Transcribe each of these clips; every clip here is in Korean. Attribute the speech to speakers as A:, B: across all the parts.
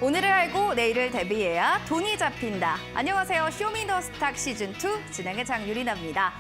A: 오늘을 알고 내일을 대비해야 돈이 잡힌다. 안녕하세요. 쇼미더스탁 시즌2 진행의 장유리나입니다.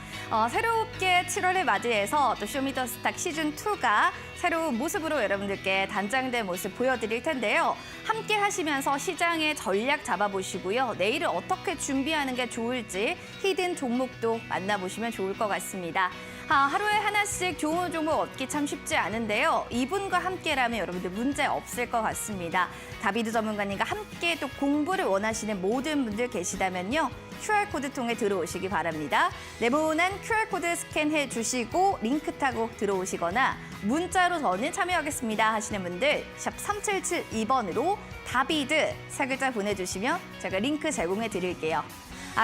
A: 새롭게 7월을 맞이해서 또 쇼미더스탁 시즌2가 새로운 모습으로 여러분들께 단장된 모습 보여드릴 텐데요. 함께 하시면서 시장의 전략 잡아보시고요. 내일을 어떻게 준비하는 게 좋을지 히든 종목도 만나보시면 좋을 것 같습니다. 하루에 하나씩 좋은 종목 얻기 참 쉽지 않은데요. 이분과 함께라면 여러분들 문제 없을 것 같습니다. 다비드 전문가님과 함께 또 공부를 원하시는 모든 분들 계시다면요. QR코드 통해 들어오시기 바랍니다. 네모난 QR코드 스캔해 주시고 링크 타고 들어오시거나 문자로 저는 참여하겠습니다 하시는 분들 샵 3772번으로 다비드 세 글자 보내주시면 제가 링크 제공해 드릴게요.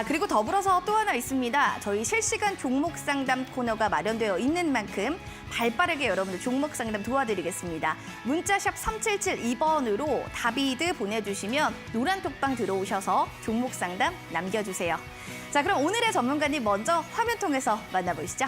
A: 그리고 더불어서 또 하나 있습니다. 저희 실시간 종목 상담 코너가 마련되어 있는 만큼 발빠르게 여러분들 종목 상담 도와드리겠습니다. 문자샵 3772번으로 다비드 보내주시면 노란 톡방 들어오셔서 종목 상담 남겨주세요. 자, 그럼 오늘의 전문가님 먼저 화면 통해서 만나보시죠.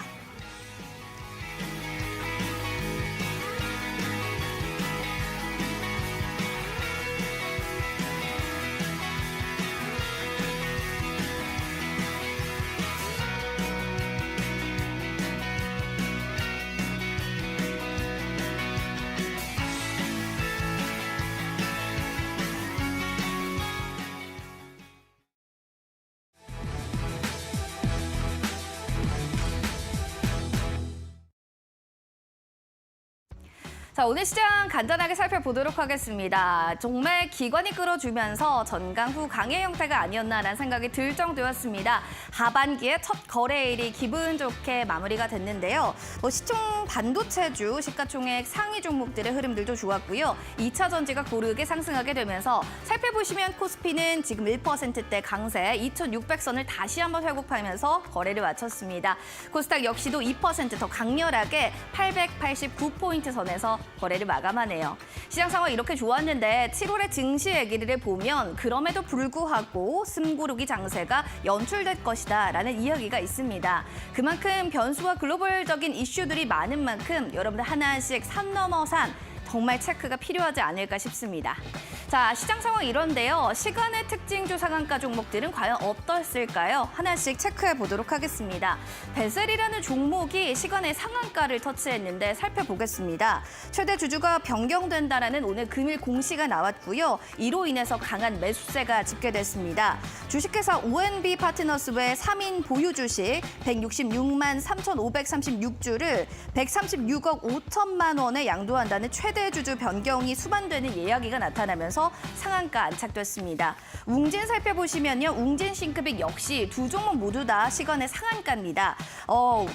A: 자, 오늘 시장 간단하게 살펴보도록 하겠습니다. 정말 기관이 끌어주면서 전강 후 강의 형태가 아니었나라는 생각이 들 정도였습니다. 하반기에 첫 거래일이 기분 좋게 마무리가 됐는데요. 시총 반도체주, 시가총액 상위 종목들의 흐름들도 좋았고요. 2차 전지가 고르게 상승하게 되면서 살펴보시면 코스피는 지금 1%대 강세 2,600선을 다시 한번 회복하면서 거래를 마쳤습니다. 코스닥 역시도 2%더 강렬하게 889포인트 선에서 거래를 마감하네요. 시장 상황 이렇게 좋았는데 7월의 증시 얘기를 보면 그럼에도 불구하고 숨고르기 장세가 연출될 것이다라는 이야기가 있습니다. 그만큼 변수와 글로벌적인 이슈들이 많은 만큼 여러분들 하나씩 산 넘어 산 정말 체크가 필요하지 않을까 싶습니다. 자, 시장 상황 이런데요. 시간의 특징주 상한가 종목들은 과연 어떻을까요? 하나씩 체크해 보도록 하겠습니다. 베셀이라는 종목이 시간의 상한가를 터치했는데 살펴보겠습니다. 최대 주주가 변경된다라는 오늘 금일 공시가 나왔고요. 이로 인해서 강한 매수세가 집계됐습니다. 주식회사 ONB 파트너스 외 3인 보유 주식 166만 3,536주를 136억 5천만 원에 양도한다는 최대 주주 변경이 수반되는 이야기가 나타나면서 상한가 안착됐습니다. 웅진 살펴보시면요. 웅진 싱크빅 역시 두 종목 모두 다 시간의 상한가입니다.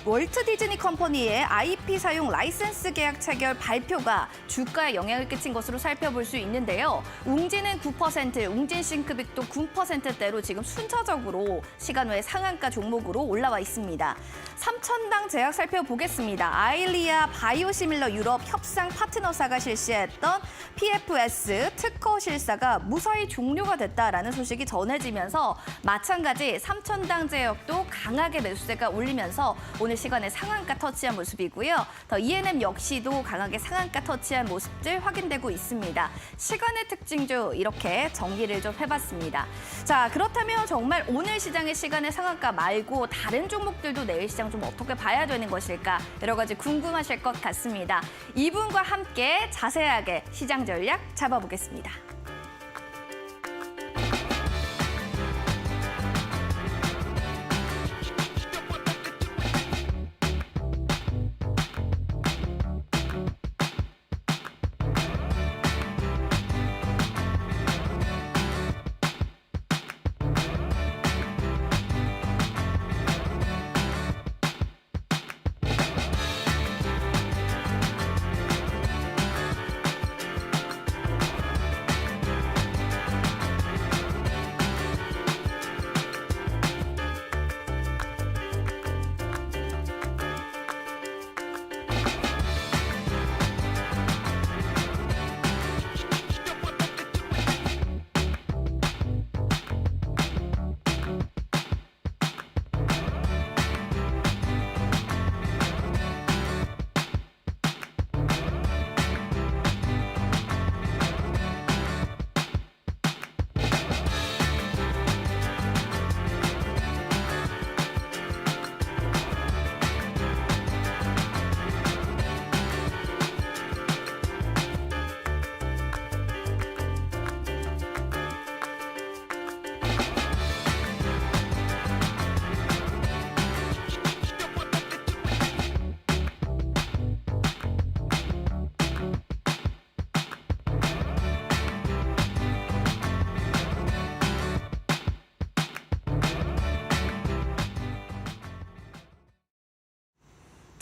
A: 월트 디즈니 컴퍼니의 IP 사용 라이센스 계약 체결 발표가 주가에 영향을 끼친 것으로 살펴볼 수 있는데요. 웅진은 9%, 웅진 싱크빅도 9%대로 지금 순차적으로 시간 외 상한가 종목으로 올라와 있습니다. 3천당 제약 살펴보겠습니다. 아일리아 바이오시밀러 유럽 협상 파트너사가 실시했던 PFS 특허 실사가 무사히 종료가 됐다라는 소식이 전해지면서 마찬가지 3천당 제약도 강하게 매수세가 올리면서 오늘 시간에 상한가 터치한 모습이고요. 더 ENM 역시도 강하게 상한가 터치한 모습들 확인되고 있습니다. 시간의 특징주 이렇게 정리를 좀 해봤습니다. 자, 그렇다면 정말 오늘 시장의 시간의 상한가 말고 다른 종목들도 내일 시장 좀 어떻게 봐야 되는 것일까 여러 가지 궁금하실 것 같습니다. 이분과 함께 자세하게 시장 전략 잡아보겠습니다.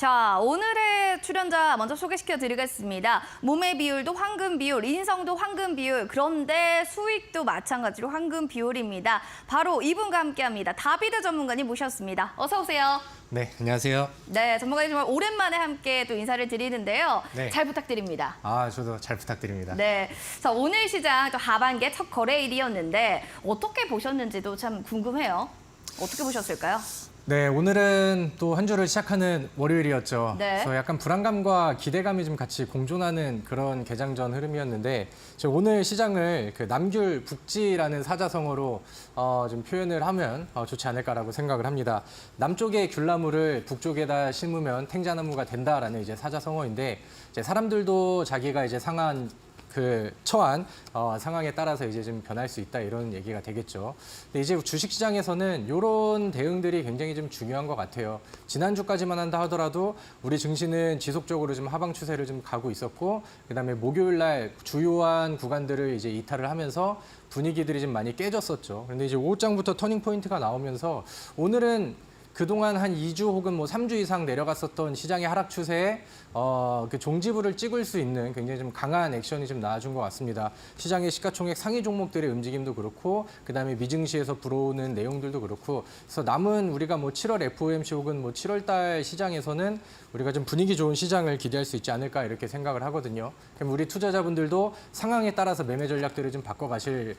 A: 자, 오늘의 출연자 먼저 소개시켜 드리겠습니다. 몸의 비율도 황금 비율, 인성도 황금 비율, 그런데 수익도 마찬가지로 황금 비율입니다. 바로 이분과 함께합니다. 다비드 전문가님 모셨습니다. 어서 오세요.
B: 네, 안녕하세요.
A: 네, 전문가님 정말 오랜만에 함께 또 인사를 드리는데요.
B: 네.
A: 잘 부탁드립니다.
B: 저도 잘 부탁드립니다.
A: 네, 자, 오늘 시장 또 하반기의 첫 거래일이었는데 어떻게 보셨는지도 참 궁금해요. 어떻게 보셨을까요?
B: 네, 오늘은 또 한 주를 시작하는 월요일이었죠.
A: 네.
B: 그래서 약간 불안감과 기대감이 좀 같이 공존하는 그런 개장전 흐름이었는데 오늘 시장을 그 남귤 북지라는 사자성어로 좀 표현을 하면 좋지 않을까라고 생각을 합니다. 남쪽의 귤나무를 북쪽에다 심으면 탱자나무가 된다라는 이제 사자성어인데 이제 사람들도 자기가 이제 처한 상황에 따라서 이제 좀 변할 수 있다 이런 얘기가 되겠죠. 근데 이제 주식시장에서는 이런 대응들이 굉장히 좀 중요한 것 같아요. 지난주까지만 한다 하더라도 우리 증시는 지속적으로 좀 하방 추세를 좀 가고 있었고, 그다음에 목요일 날 주요한 구간들을 이제 이탈을 하면서 분위기들이 좀 많이 깨졌었죠. 그런데 이제 오후장부터 터닝 포인트가 나오면서 오늘은 그동안 한 2주 혹은 뭐 3주 이상 내려갔었던 시장의 하락 추세에 그 종지부를 찍을 수 있는 굉장히 좀 강한 액션이 좀 나와준 것 같습니다. 시장의 시가총액 상위 종목들의 움직임도 그렇고, 그다음에 미증시에서 불어오는 내용들도 그렇고, 그래서 남은 우리가 뭐 7월 FOMC 혹은 뭐 7월 달 시장에서는 우리가 좀 분위기 좋은 시장을 기대할 수 있지 않을까 이렇게 생각을 하거든요. 그럼 우리 투자자분들도 상황에 따라서 매매 전략들을 좀 바꿔가실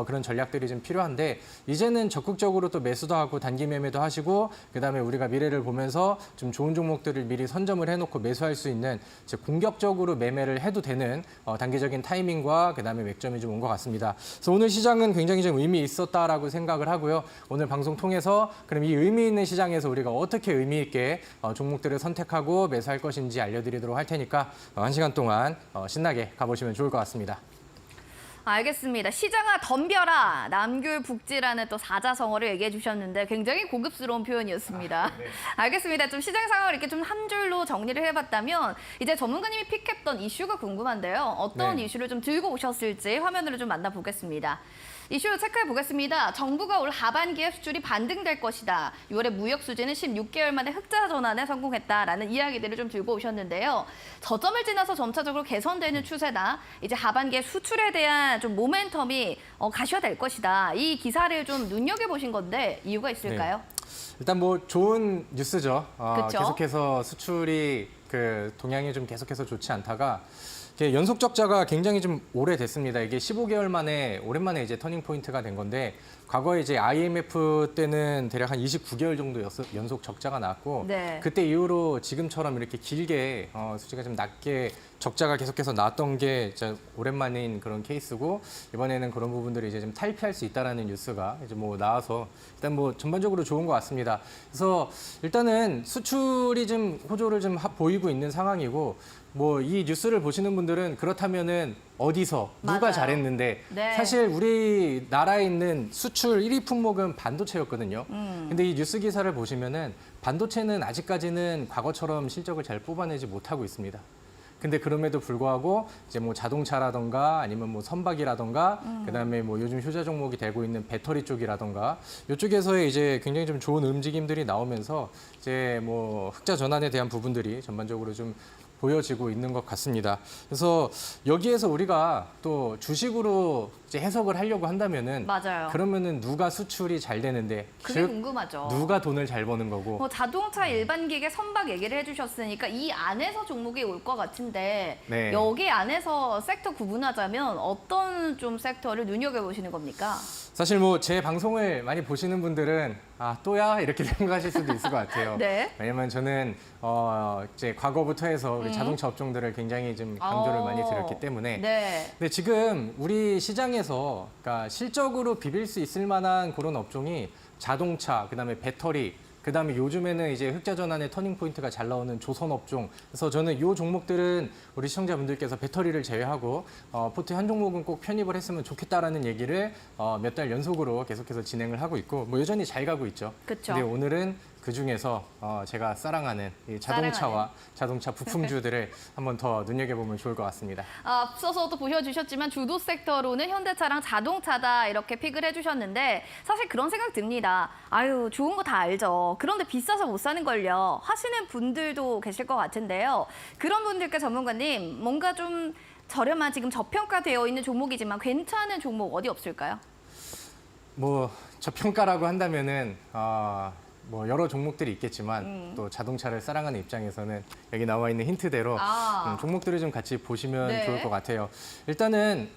B: 그런 전략들이 좀 필요한데, 이제는 적극적으로 또 매수도 하고 단기 매매도 하시고, 그다음에 우리가 미래를 보면서 좀 좋은 종목들을 미리 선점을 해놓고 매수할 수 있는 이제 공격적으로 매매를 해도 되는 단기적인 타이밍과 그다음에 맥점이 좀 온 것 같습니다. 그래서 오늘 시장은 굉장히 좀 의미 있었다라고 생각을 하고요. 오늘 방송 통해서 그럼 이 의미 있는 시장에서 우리가 어떻게 의미 있게 종목들을 선택하고 매수할 것인지 알려드리도록 할 테니까 1시간 동안 신나게 가보시면 좋을 것 같습니다.
A: 알겠습니다. 시장아 덤벼라. 남귤 북지라는 또 사자성어를 얘기해 주셨는데 굉장히 고급스러운 표현이었습니다.
B: 네.
A: 알겠습니다. 좀 시장 상황을 이렇게 좀 한 줄로 정리를 해봤다면 이제 전문가님이 픽했던 이슈가 궁금한데요. 어떤
B: 네.
A: 이슈를 좀 들고 오셨을지 화면으로 좀 만나보겠습니다. 이슈 체크해 보겠습니다. 정부가 올 하반기에 수출이 반등될 것이다. 6월에 무역 수지는 16개월 만에 흑자 전환에 성공했다라는 이야기들을 좀 들고 오셨는데요. 저점을 지나서 점차적으로 개선되는 추세다. 이제 하반기에 수출에 대한 좀 모멘텀이 가셔야될 것이다. 이 기사를 좀 눈여겨보신 건데 이유가 있을까요?
B: 일단 뭐 좋은 뉴스죠.
A: 그쵸?
B: 계속해서 수출이 그 동향이 좀 계속해서 좋지 않다가 이게 연속 적자가 굉장히 좀 오래됐습니다. 이게 15개월 만에 오랜만에 이제 터닝 포인트가 된 건데, 과거에 이제 IMF 때는 대략 한 29개월 정도 연속 적자가 나왔고,
A: 네.
B: 그때 이후로 지금처럼 이렇게 길게 수치가 좀 낮게 적자가 계속해서 나왔던 게 진짜 오랜만인 그런 케이스고, 이번에는 그런 부분들이 이제 좀 탈피할 수 있다라는 뉴스가 이제 뭐 나와서 일단 뭐 전반적으로 좋은 것 같습니다. 그래서 일단은 수출이 좀 호조를 좀 보이고 있는 상황이고, 뭐 이 뉴스를 보시는 분들은 그렇다면은 어디서 누가
A: 맞아요.
B: 잘했는데,
A: 네.
B: 사실 우리나라에 있는 수출 1위 품목은 반도체였거든요. 근데 이 뉴스 기사를 보시면은 반도체는 아직까지는 과거처럼 실적을 잘 뽑아내지 못하고 있습니다. 근데 그럼에도 불구하고 이제 뭐 자동차라던가 아니면 뭐 선박이라던가 그다음에 뭐 요즘 효자 종목이 되고 있는 배터리 쪽이라던가 이쪽에서의 이제 굉장히 좀 좋은 움직임들이 나오면서 이제 뭐 흑자 전환에 대한 부분들이 전반적으로 좀 보여지고 있는 것 같습니다. 그래서 여기에서 우리가 또 주식으로 이제 해석을 하려고 한다면은,
A: 맞아요.
B: 그러면은 누가 수출이 잘 되는데,
A: 그게
B: 즉
A: 궁금하죠.
B: 누가 돈을 잘 버는 거고.
A: 뭐 자동차 일반 기계 선박 얘기를 해주셨으니까 이 안에서 종목이 올 것 같은데
B: 네.
A: 여기 안에서 섹터 구분하자면 어떤 좀 섹터를 눈여겨보시는 겁니까?
B: 사실 뭐 제 방송을 많이 보시는 분들은 또야 이렇게 생각하실 수도 있을 것 같아요.
A: 네.
B: 왜냐면 저는 이제 과거부터 해서 우리 자동차 업종들을 굉장히 좀 강조를 많이 드렸기 때문에.
A: 네.
B: 근데 지금 우리 시장에서 그러니까 실적으로 비빌 수 있을 만한 그런 업종이 자동차, 그다음에 배터리, 그다음에 요즘에는 이제 흑자 전환의 터닝 포인트가 잘 나오는 조선 업종. 그래서 저는 이 종목들은 우리 시청자분들께서 배터리를 제외하고 포트에 한 종목은 꼭 편입을 했으면 좋겠다라는 얘기를 몇 달 연속으로 계속해서 진행을 하고 있고, 뭐 여전히 잘 가고 있죠.
A: 그쵸.
B: 근데 오늘은 그 중에서 제가 사랑하는 이 자동차와 자동차 부품주들을 한번 더 눈여겨보면 좋을 것 같습니다.
A: 앞서서도 보여주셨지만 주도 섹터로는 현대차랑 자동차다 이렇게 픽을 해주셨는데 사실 그런 생각 듭니다. 아유 좋은 거 다 알죠. 그런데 비싸서 못 사는 걸요 하시는 분들도 계실 것 같은데요. 그런 분들께 전문가님 뭔가 좀 저렴한 지금 저평가되어 있는 종목이지만 괜찮은 종목 어디 없을까요?
B: 뭐 저평가라고 한다면은 뭐 여러 종목들이 있겠지만 또 자동차를 사랑하는 입장에서는 여기 나와 있는 힌트대로 종목들을 좀 같이 보시면
A: 네.
B: 좋을 것 같아요. 일단은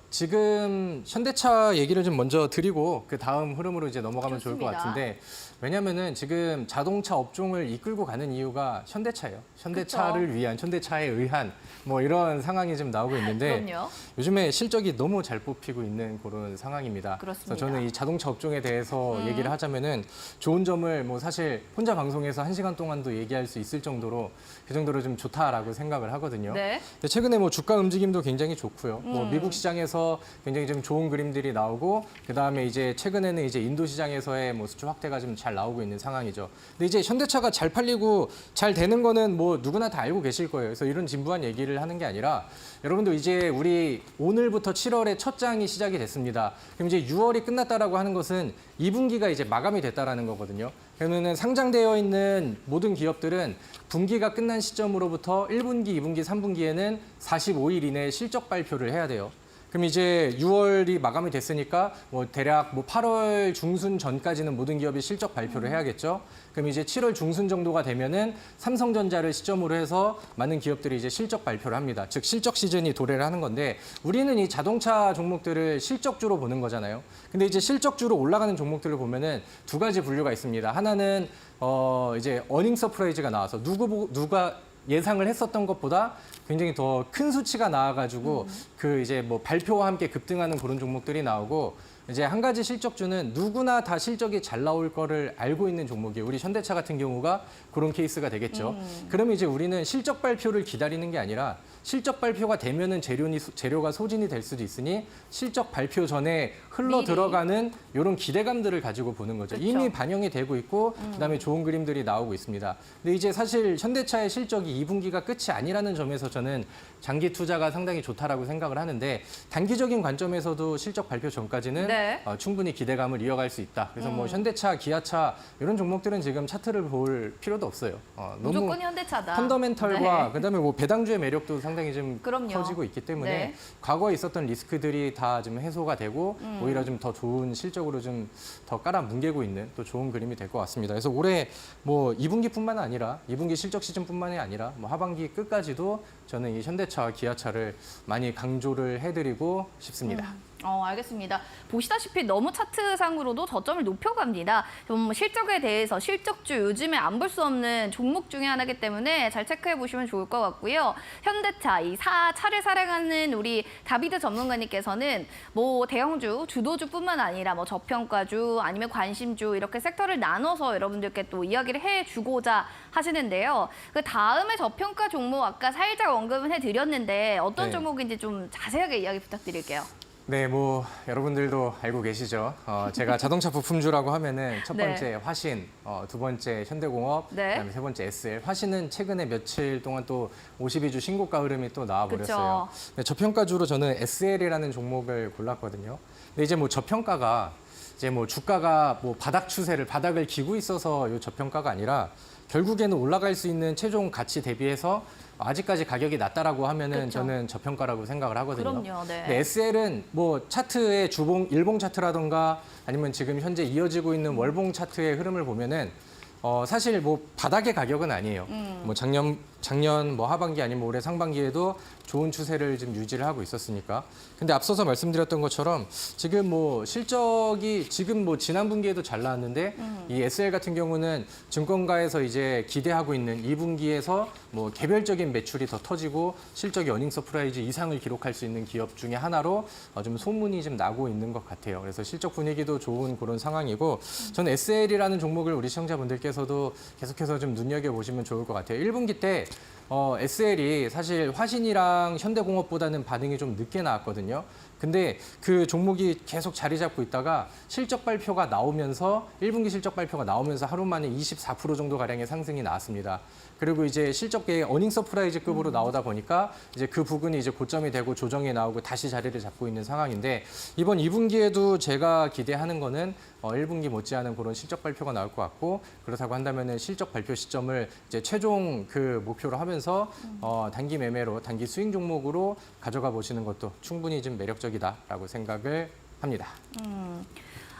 B: 지금 현대차 얘기를 좀 먼저 드리고 그 다음 흐름으로 이제 넘어가면 좋을 것
A: 좋습니다.
B: 같은데 왜냐면은 지금 자동차 업종을 이끌고 가는 이유가 현대차예요. 현대차를
A: 그쵸.
B: 위한 현대차에 의한 뭐 이런 상황이 좀 나오고 있는데
A: 그럼요.
B: 요즘에 실적이 너무 잘 뽑히고 있는 그런 상황입니다.
A: 그렇습니다.
B: 그래서 저는 이 자동차 업종에 대해서 얘기를 하자면은 좋은 점을 뭐 사실 혼자 방송에서 1시간 동안도 얘기할 수 있을 정도로 그 정도로 좀 좋다라고 생각을 하거든요.
A: 네.
B: 근데 최근에 뭐 주가 움직임도 굉장히 좋고요. 뭐 미국 시장에서 굉장히 좀 좋은 그림들이 나오고 그다음에 이제 최근에는 이제 인도 시장에서의 뭐 수출 확대가 좀 잘 나오고 있는 상황이죠. 근데 이제 현대차가 잘 팔리고 잘 되는 거는 뭐 누구나 다 알고 계실 거예요. 그래서 이런 진부한 얘기를 하는 게 아니라 여러분들 이제 우리 오늘부터 7월에 첫 장이 시작이 됐습니다. 그럼 이제 6월이 끝났다라고 하는 것은 2분기가 이제 마감이 됐다라는 거거든요. 그러면은 상장되어 있는 모든 기업들은 분기가 끝난 시점으로부터 1분기, 2분기, 3분기에는 45일 이내에 실적 발표를 해야 돼요. 그럼 이제 6월이 마감이 됐으니까 뭐 대략 뭐 8월 중순 전까지는 모든 기업이 실적 발표를 해야겠죠. 그럼 이제 7월 중순 정도가 되면은 삼성전자를 시점으로 해서 많은 기업들이 이제 실적 발표를 합니다. 즉 실적 시즌이 도래를 하는 건데 우리는 이 자동차 종목들을 실적주로 보는 거잖아요. 근데 이제 실적주로 올라가는 종목들을 보면은 두 가지 분류가 있습니다. 하나는 이제 어닝 서프라이즈가 나와서 누가 예상을 했었던 것보다 굉장히 더 큰 수치가 나와가지고 그 이제 뭐 발표와 함께 급등하는 그런 종목들이 나오고 이제 한 가지 실적주는 누구나 다 실적이 잘 나올 거를 알고 있는 종목이에요. 우리 현대차 같은 경우가 그런 케이스가 되겠죠. 그러면 이제 우리는 실적 발표를 기다리는 게 아니라 실적 발표가 되면은 재료가 소진이 될 수도 있으니 실적 발표 전에 흘러
A: 미리.
B: 들어가는 이런 기대감들을 가지고 보는 거죠.
A: 그쵸.
B: 이미 반영이 되고 있고 그다음에 좋은 그림들이 나오고 있습니다. 근데 이제 사실 현대차의 실적이 2분기가 끝이 아니라는 점에서 저는 장기 투자가 상당히 좋다라고 생각을 하는데 단기적인 관점에서도 실적 발표 전까지는
A: 네.
B: 충분히 기대감을 이어갈 수 있다. 그래서 뭐 현대차, 기아차 이런 종목들은 지금 차트를 볼 필요도 없어요. 너무
A: 무조건 현대차다.
B: 펀더멘털과
A: 네.
B: 그다음에 뭐 배당주의 매력도 상당히 좀
A: 그럼요.
B: 커지고 있기 때문에
A: 네.
B: 과거에 있었던 리스크들이 다 좀 해소가 되고 오히려 좀 더 좋은 실적으로 좀 더 깔아 뭉개고 있는 또 좋은 그림이 될 것 같습니다. 그래서 올해 뭐 2분기뿐만 아니라 2분기 실적 시즌뿐만이 아니라 뭐 하반기 끝까지도 저는 이 현대차와 기아차를 많이 강조를 해드리고 싶습니다.
A: 알겠습니다. 보시다시피 너무 차트상으로도 저점을 높여갑니다. 좀 실적에 대해서 실적주 요즘에 안 볼 수 없는 종목 중에 하나이기 때문에 잘 체크해 보시면 좋을 것 같고요. 현대차, 차를 사랑하는 우리 다비드 전문가님께서는 뭐 대형주, 주도주뿐만 아니라 뭐 저평가주 아니면 관심주 이렇게 섹터를 나눠서 여러분들께 또 이야기를 해주고자 하시는데요. 그 다음에 저평가 종목 아까 살짝 언급은 해드렸는데 어떤
B: 네.
A: 종목인지 좀 자세하게 이야기 부탁드릴게요.
B: 네, 뭐 여러분들도 알고 계시죠. 제가 자동차 부품주라고 하면은 첫
A: 네.
B: 번째 화신, 두 번째 현대공업,
A: 네.
B: 그다음에 세 번째 SL. 화신은 최근에 며칠 동안 또 52주 신고가 흐름이 또 나와버렸어요. 네, 저평가주로 저는 SL이라는 종목을 골랐거든요. 근데 이제 뭐 저평가가 이제 뭐 주가가 뭐 바닥을 기고 있어서 이 저평가가 아니라 결국에는 올라갈 수 있는 최종 가치 대비해서 아직까지 가격이 낮다라고 하면은
A: 그쵸.
B: 저는 저평가라고 생각을 하거든요.
A: 그럼요, 네.
B: 근데 SL은 뭐 차트의 일봉 차트라던가 아니면 지금 현재 이어지고 있는 월봉 차트의 흐름을 보면은 사실 뭐 바닥의 가격은 아니에요. 뭐 작년 뭐 하반기 아니면 올해 상반기에도 좋은 추세를 지금 유지를 하고 있었으니까. 근데 앞서서 말씀드렸던 것처럼 지금 뭐 실적이 지금 뭐 지난 분기에도 잘 나왔는데 이 SL 같은 경우는 증권가에서 이제 기대하고 있는 2분기에서 뭐 개별적인 매출이 더 터지고 실적이 어닝 서프라이즈 이상을 기록할 수 있는 기업 중에 하나로 좀 소문이 좀 나고 있는 것 같아요. 그래서 실적 분위기도 좋은 그런 상황이고 저는 SL이라는 종목을 우리 시청자분들께서도 계속해서 좀 눈여겨보시면 좋을 것 같아요. 1분기 때 SL이 사실 화신이랑 삼성이랑 현대공업보다는 반응이 좀 늦게 나왔거든요. 근데 그 종목이 계속 자리 잡고 있다가 실적 발표가 나오면서 1분기 실적 발표가 나오면서 하루 만에 24% 정도 가량의 상승이 나왔습니다. 그리고 이제 실적계의 어닝 서프라이즈급으로 나오다 보니까 이제 그 부분이 이제 고점이 되고 조정이 나오고 다시 자리를 잡고 있는 상황인데 이번 2분기에도 제가 기대하는 거는 1분기 못지않은 그런 실적 발표가 나올 것 같고 그렇다고 한다면은 실적 발표 시점을 이제 최종 그 목표로 하면서 단기 매매로 단기 스윙 종목으로 가져가 보시는 것도 충분히 좀 매력적이다라고 생각을 합니다.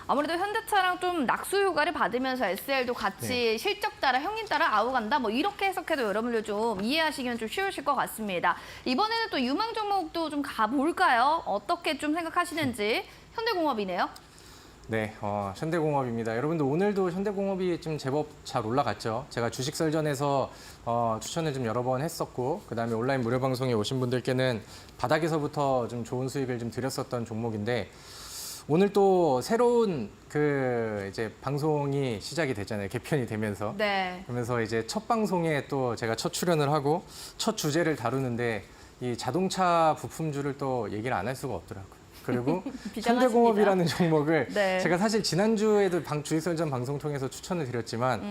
A: 아무래도 현대차랑 좀 낙수 효과를 받으면서 SL도 같이 실적 따라 형님 따라 아우간다 뭐 이렇게 해석해도 여러분들 좀 이해하시기는 좀 쉬우실 것 같습니다. 이번에는 또 유망 종목도 좀 가볼까요? 어떻게 좀 생각하시는지 현대공업이네요.
B: 네, 현대공업입니다. 여러분들 오늘도 현대공업이 좀 제법 잘 올라갔죠. 제가 주식 설전에서 추천을 좀 여러 번 했었고, 그다음에 온라인 무료 방송에 오신 분들께는 바닥에서부터 좀 좋은 수익을 좀 드렸었던 종목인데 오늘 또 새로운 그 이제 방송이 시작이 됐잖아요. 개편이 되면서.
A: 네.
B: 그러면서 이제 첫 방송에 또 제가 첫 출연을 하고 첫 주제를 다루는데 이 자동차 부품주를 또 얘기를 안 할 수가 없더라고요. 그리고
A: 비장하십니다.
B: 현대공업이라는 종목을
A: 네.
B: 제가 사실 지난주에도 주식설전 방송 통해서 추천을 드렸지만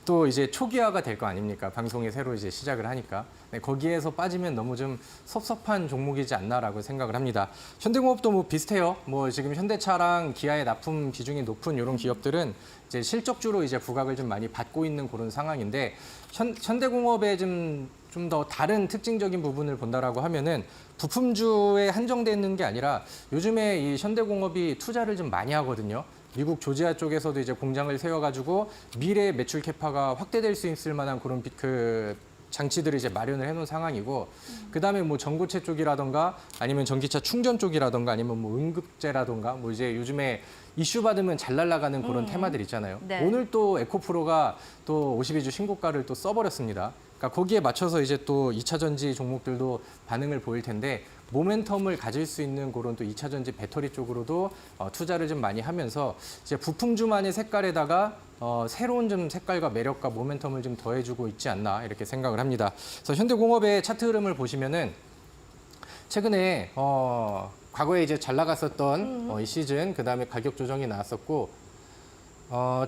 B: 또 이제 초기화가 될 거 아닙니까? 방송이 새로 이제 시작을 하니까. 네, 거기에서 빠지면 너무 좀 섭섭한 종목이지 않나라고 생각을 합니다. 현대공업도 뭐 비슷해요. 뭐 지금 현대차랑 기아의 납품 비중이 높은 이런 기업들은 이제 실적주로 이제 부각을 좀 많이 받고 있는 그런 상황인데 현대공업의 좀 더 다른 특징적인 부분을 본다라고 하면은 부품주에 한정되어 있는 게 아니라 요즘에 이 현대공업이 투자를 좀 많이 하거든요. 미국 조지아 쪽에서도 이제 공장을 세워가지고 미래 매출 캐파가 확대될 수 있을 만한 그런 그 장치들을 이제 마련을 해놓은 상황이고, 그다음에 뭐 전고체 쪽이라던가 아니면 전기차 충전 쪽이라던가 아니면 뭐 응급제라던가 뭐 이제 요즘에 이슈 받으면 잘 날아가는 그런 테마들 있잖아요.
A: 네.
B: 오늘 또 에코프로가 또 52주 신고가를 또 써버렸습니다. 그러니까 거기에 맞춰서 이제 또 2차 전지 종목들도 반응을 보일 텐데 모멘텀을 가질 수 있는 그런 또 2차 전지 배터리 쪽으로도 투자를 좀 많이 하면서 이제 부품주만의 색깔에다가 새로운 좀 색깔과 매력과 모멘텀을 좀 더해주고 있지 않나 이렇게 생각을 합니다. 그래서 현대공업의 차트 흐름을 보시면은 최근에 과거에 이제 잘 나갔었던 이 시즌 그다음에 가격 조정이 나왔었고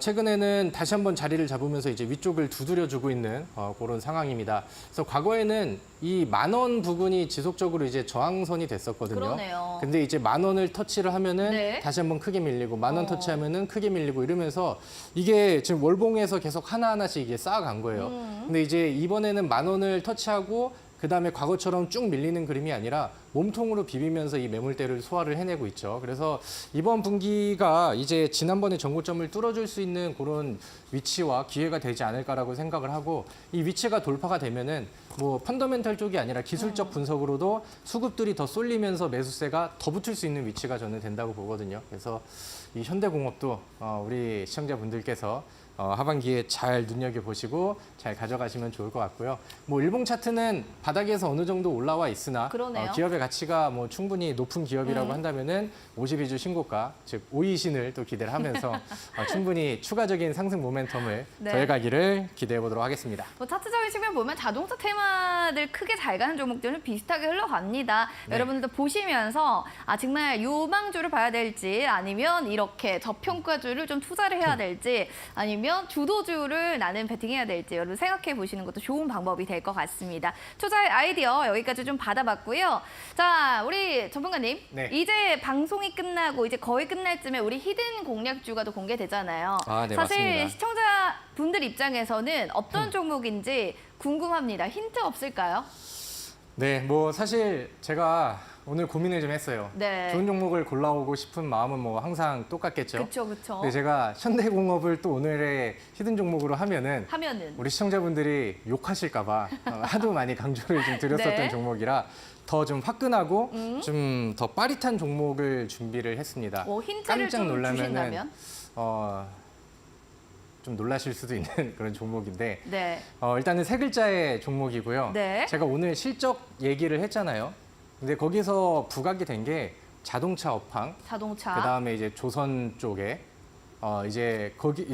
B: 최근에는 다시 한번 자리를 잡으면서 이제 위쪽을 두드려주고 있는 그런 상황입니다. 그래서 과거에는 이 10,000원 부근이 지속적으로 이제 저항선이 됐었거든요.
A: 그러네요.
B: 근데 이제 10,000원을 터치를 하면은
A: 네.
B: 다시 한번 크게 밀리고 10,000원 터치하면은 크게 밀리고 이러면서 이게 지금 월봉에서 계속 하나하나씩 이게 쌓아간 거예요. 근데 이제 이번에는 10,000원을 터치하고 그다음에 과거처럼 쭉 밀리는 그림이 아니라 몸통으로 비비면서 이 매물대를 소화를 해내고 있죠. 그래서 이번 분기가 이제 지난번에 전고점을 뚫어줄 수 있는 그런 위치와 기회가 되지 않을까라고 생각을 하고 이 위치가 돌파가 되면은 뭐 펀더멘탈 쪽이 아니라 기술적 분석으로도 수급들이 더 쏠리면서 매수세가 더 붙을 수 있는 위치가 저는 된다고 보거든요. 그래서 이 현대공업도 우리 시청자분들께서 하반기에 잘 눈여겨보시고 잘 가져가시면 좋을 것 같고요. 뭐 일봉 차트는 바닥에서 어느 정도 올라와 있으나
A: 그러네요.
B: 기업의 가치가 뭐 충분히 높은 기업이라고 한다면은 52주 신고가, 즉 5이신을 또 기대를 하면서 충분히 추가적인 상승 모멘텀을
A: 네.
B: 더해가기를 기대해 보도록 하겠습니다.
A: 뭐 차트적인 측면 보면 자동차 테마들 크게 잘 가는 종목들은 비슷하게 흘러갑니다.
B: 네.
A: 여러분들도 보시면서 정말 요망주를 봐야 될지 아니면 이렇게 저평가주를 좀 투자를 해야 될지 아니면 주도주를 나는 베팅해야 될지 여러분 생각해 보시는 것도 좋은 방법이 될 것 같습니다. 투자의 아이디어 여기까지 좀 받아봤고요. 자, 우리 전문가님.
B: 네.
A: 이제 방송이 끝나고 이제 거의 끝날 쯤에 우리 히든 공략주가 또 공개되잖아요.
B: 아, 네,
A: 사실
B: 맞습니다.
A: 시청자분들 입장에서는 어떤 종목인지 궁금합니다. 힌트 없을까요?
B: 네, 뭐 사실 제가 오늘 고민을 좀 했어요.
A: 네.
B: 좋은 종목을 골라오고 싶은 마음은 뭐 항상 똑같겠죠.
A: 그렇죠, 그렇죠.
B: 근데 제가 현대공업을 또 오늘의 히든 종목으로 하면은
A: 하면은
B: 우리 시청자분들이 욕하실까봐 하도 많이 강조를 좀 드렸었던
A: 네.
B: 종목이라 더 좀 화끈하고 좀 더 빠릿한 종목을 준비를 했습니다.
A: 힌트를
B: 깜짝
A: 좀
B: 놀라면은
A: 주신다면?
B: 좀 놀라실 수도 있는 그런 종목인데
A: 네.
B: 일단은 세 글자의 종목이고요.
A: 네.
B: 제가 오늘 실적 얘기를 했잖아요. 근데 거기서 부각이 된 게 자동차 업황,
A: 자동차.
B: 그다음에 이제 조선 쪽에 이제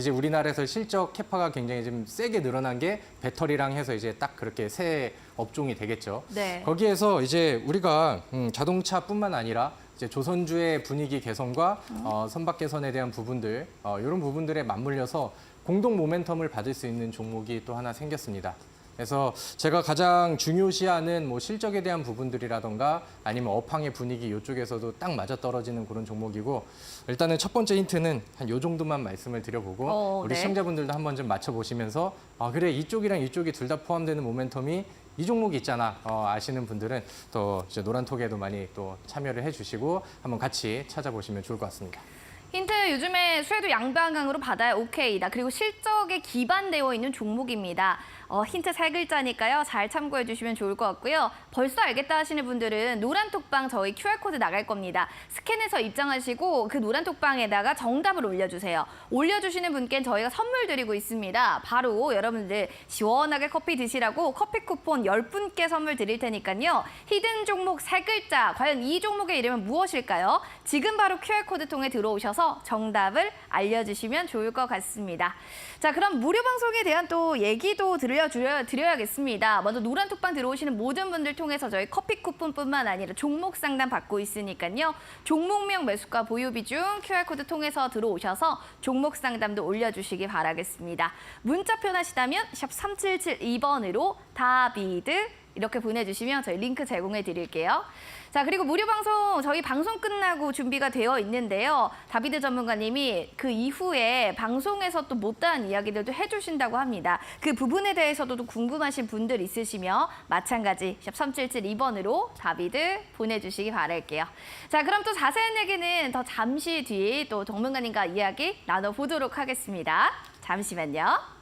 B: 우리나라에서 실적 캐파가 굉장히 좀 세게 늘어난 게 배터리랑 해서 이제 딱 그렇게 새 업종이 되겠죠.
A: 네.
B: 거기에서 이제 우리가 자동차뿐만 아니라 이제 조선주의 분위기 개선과 선박 개선에 대한 부분들 이런 부분들에 맞물려서 공동 모멘텀을 받을 수 있는 종목이 또 하나 생겼습니다. 그래서 제가 가장 중요시하는 뭐 실적에 대한 부분들이라던가 아니면 업황의 분위기 이쪽에서도 딱 맞아떨어지는 그런 종목이고 일단은 첫 번째 힌트는 한 요 정도만 말씀을 드려보고 우리
A: 네.
B: 시청자분들도 한번 좀 맞춰보시면서 그래 이쪽이랑 이쪽이 둘 다 포함되는 모멘텀이 이 종목이 있잖아 아시는 분들은 또 이제 노란톡에도 많이 또 참여를 해주시고 한번 같이 찾아보시면 좋을 것 같습니다.
A: 힌트, 요즘에 수혜도 양방향으로 받아야 오케이다. 그리고 실적에 기반되어 있는 종목입니다. 힌트 세 글자니까요. 잘 참고해 주시면 좋을 것 같고요. 벌써 알겠다 하시는 분들은 노란톡방 저희 QR코드 나갈 겁니다. 스캔해서 입장하시고 그 노란톡방에다가 정답을 올려주세요. 올려주시는 분께는 저희가 선물 드리고 있습니다. 바로 여러분들 시원하게 커피 드시라고 커피 쿠폰 10분께 선물 드릴 테니까요. 히든 종목 세 글자, 과연 이 종목의 이름은 무엇일까요? 지금 바로 QR코드 통해 들어오셔서 정답을 알려주시면 좋을 것 같습니다. 자, 그럼 무료 방송에 대한 또 얘기도 드려야겠습니다. 먼저 노란톡방 들어오시는 모든 분들 통해서 저희 커피 쿠폰뿐만 아니라 종목 상담 받고 있으니까요. 종목명 매수가 보유 비중 QR코드 통해서 들어오셔서 종목 상담도 올려주시기 바라겠습니다. 문자 편하시다면 샵 3772번으로 다비드 이렇게 보내주시면 저희 링크 제공해 드릴게요. 자, 그리고 무료 방송 저희 방송 끝나고 준비가 되어 있는데요. 다비드 전문가님이 그 이후에 방송에서 또 못다한 이야기들도 해주신다고 합니다. 그 부분에 대해서도 또 궁금하신 분들 있으시면 마찬가지 샵 3772번으로 다비드 보내주시기 바랄게요. 자, 그럼 또 자세한 얘기는 더 잠시 뒤에 또 전문가님과 이야기 나눠보도록 하겠습니다. 잠시만요.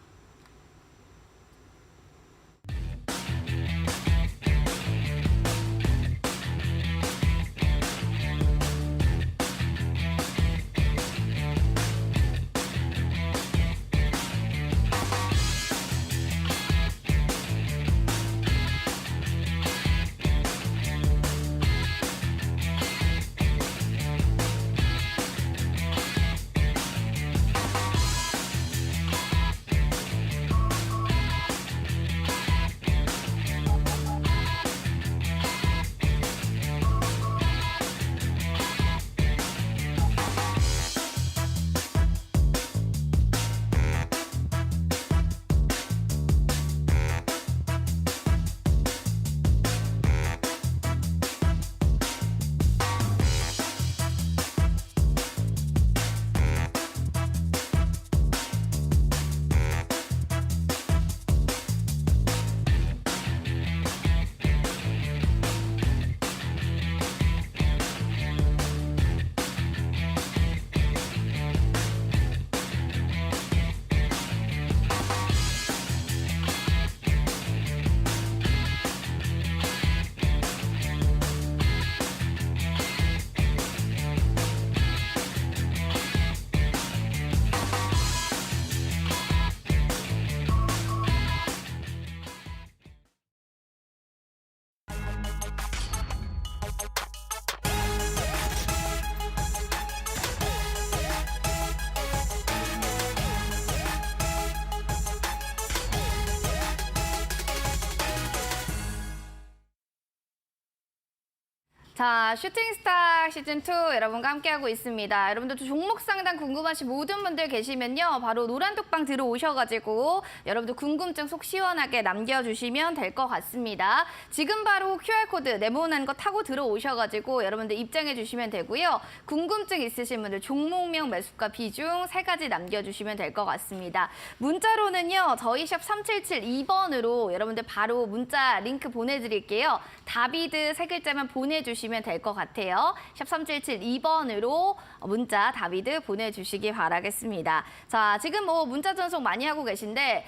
A: 자, 슈팅스타 시즌2 여러분과 함께하고 있습니다. 여러분들 종목 상담 궁금하신 모든 분들 계시면요. 바로 노란톡방 들어오셔가지고 여러분들 궁금증 속 시원하게 남겨주시면 될 것 같습니다. 지금 바로 QR코드 네모난 거 타고 들어오셔가지고 여러분들 입장해 주시면 되고요. 궁금증 있으신 분들 종목명 매수가 비중 3가지 남겨주시면 될 것 같습니다. 문자로는요. 저희 샵 3772번으로 여러분들 바로 문자 링크 보내드릴게요. 다비드 3글자만 보내주시면 될 것 같아요. 샵 3772번으로 문자 다비드 보내주시기 바라겠습니다. 자, 지금 뭐 문자 전송 많이 하고 계신데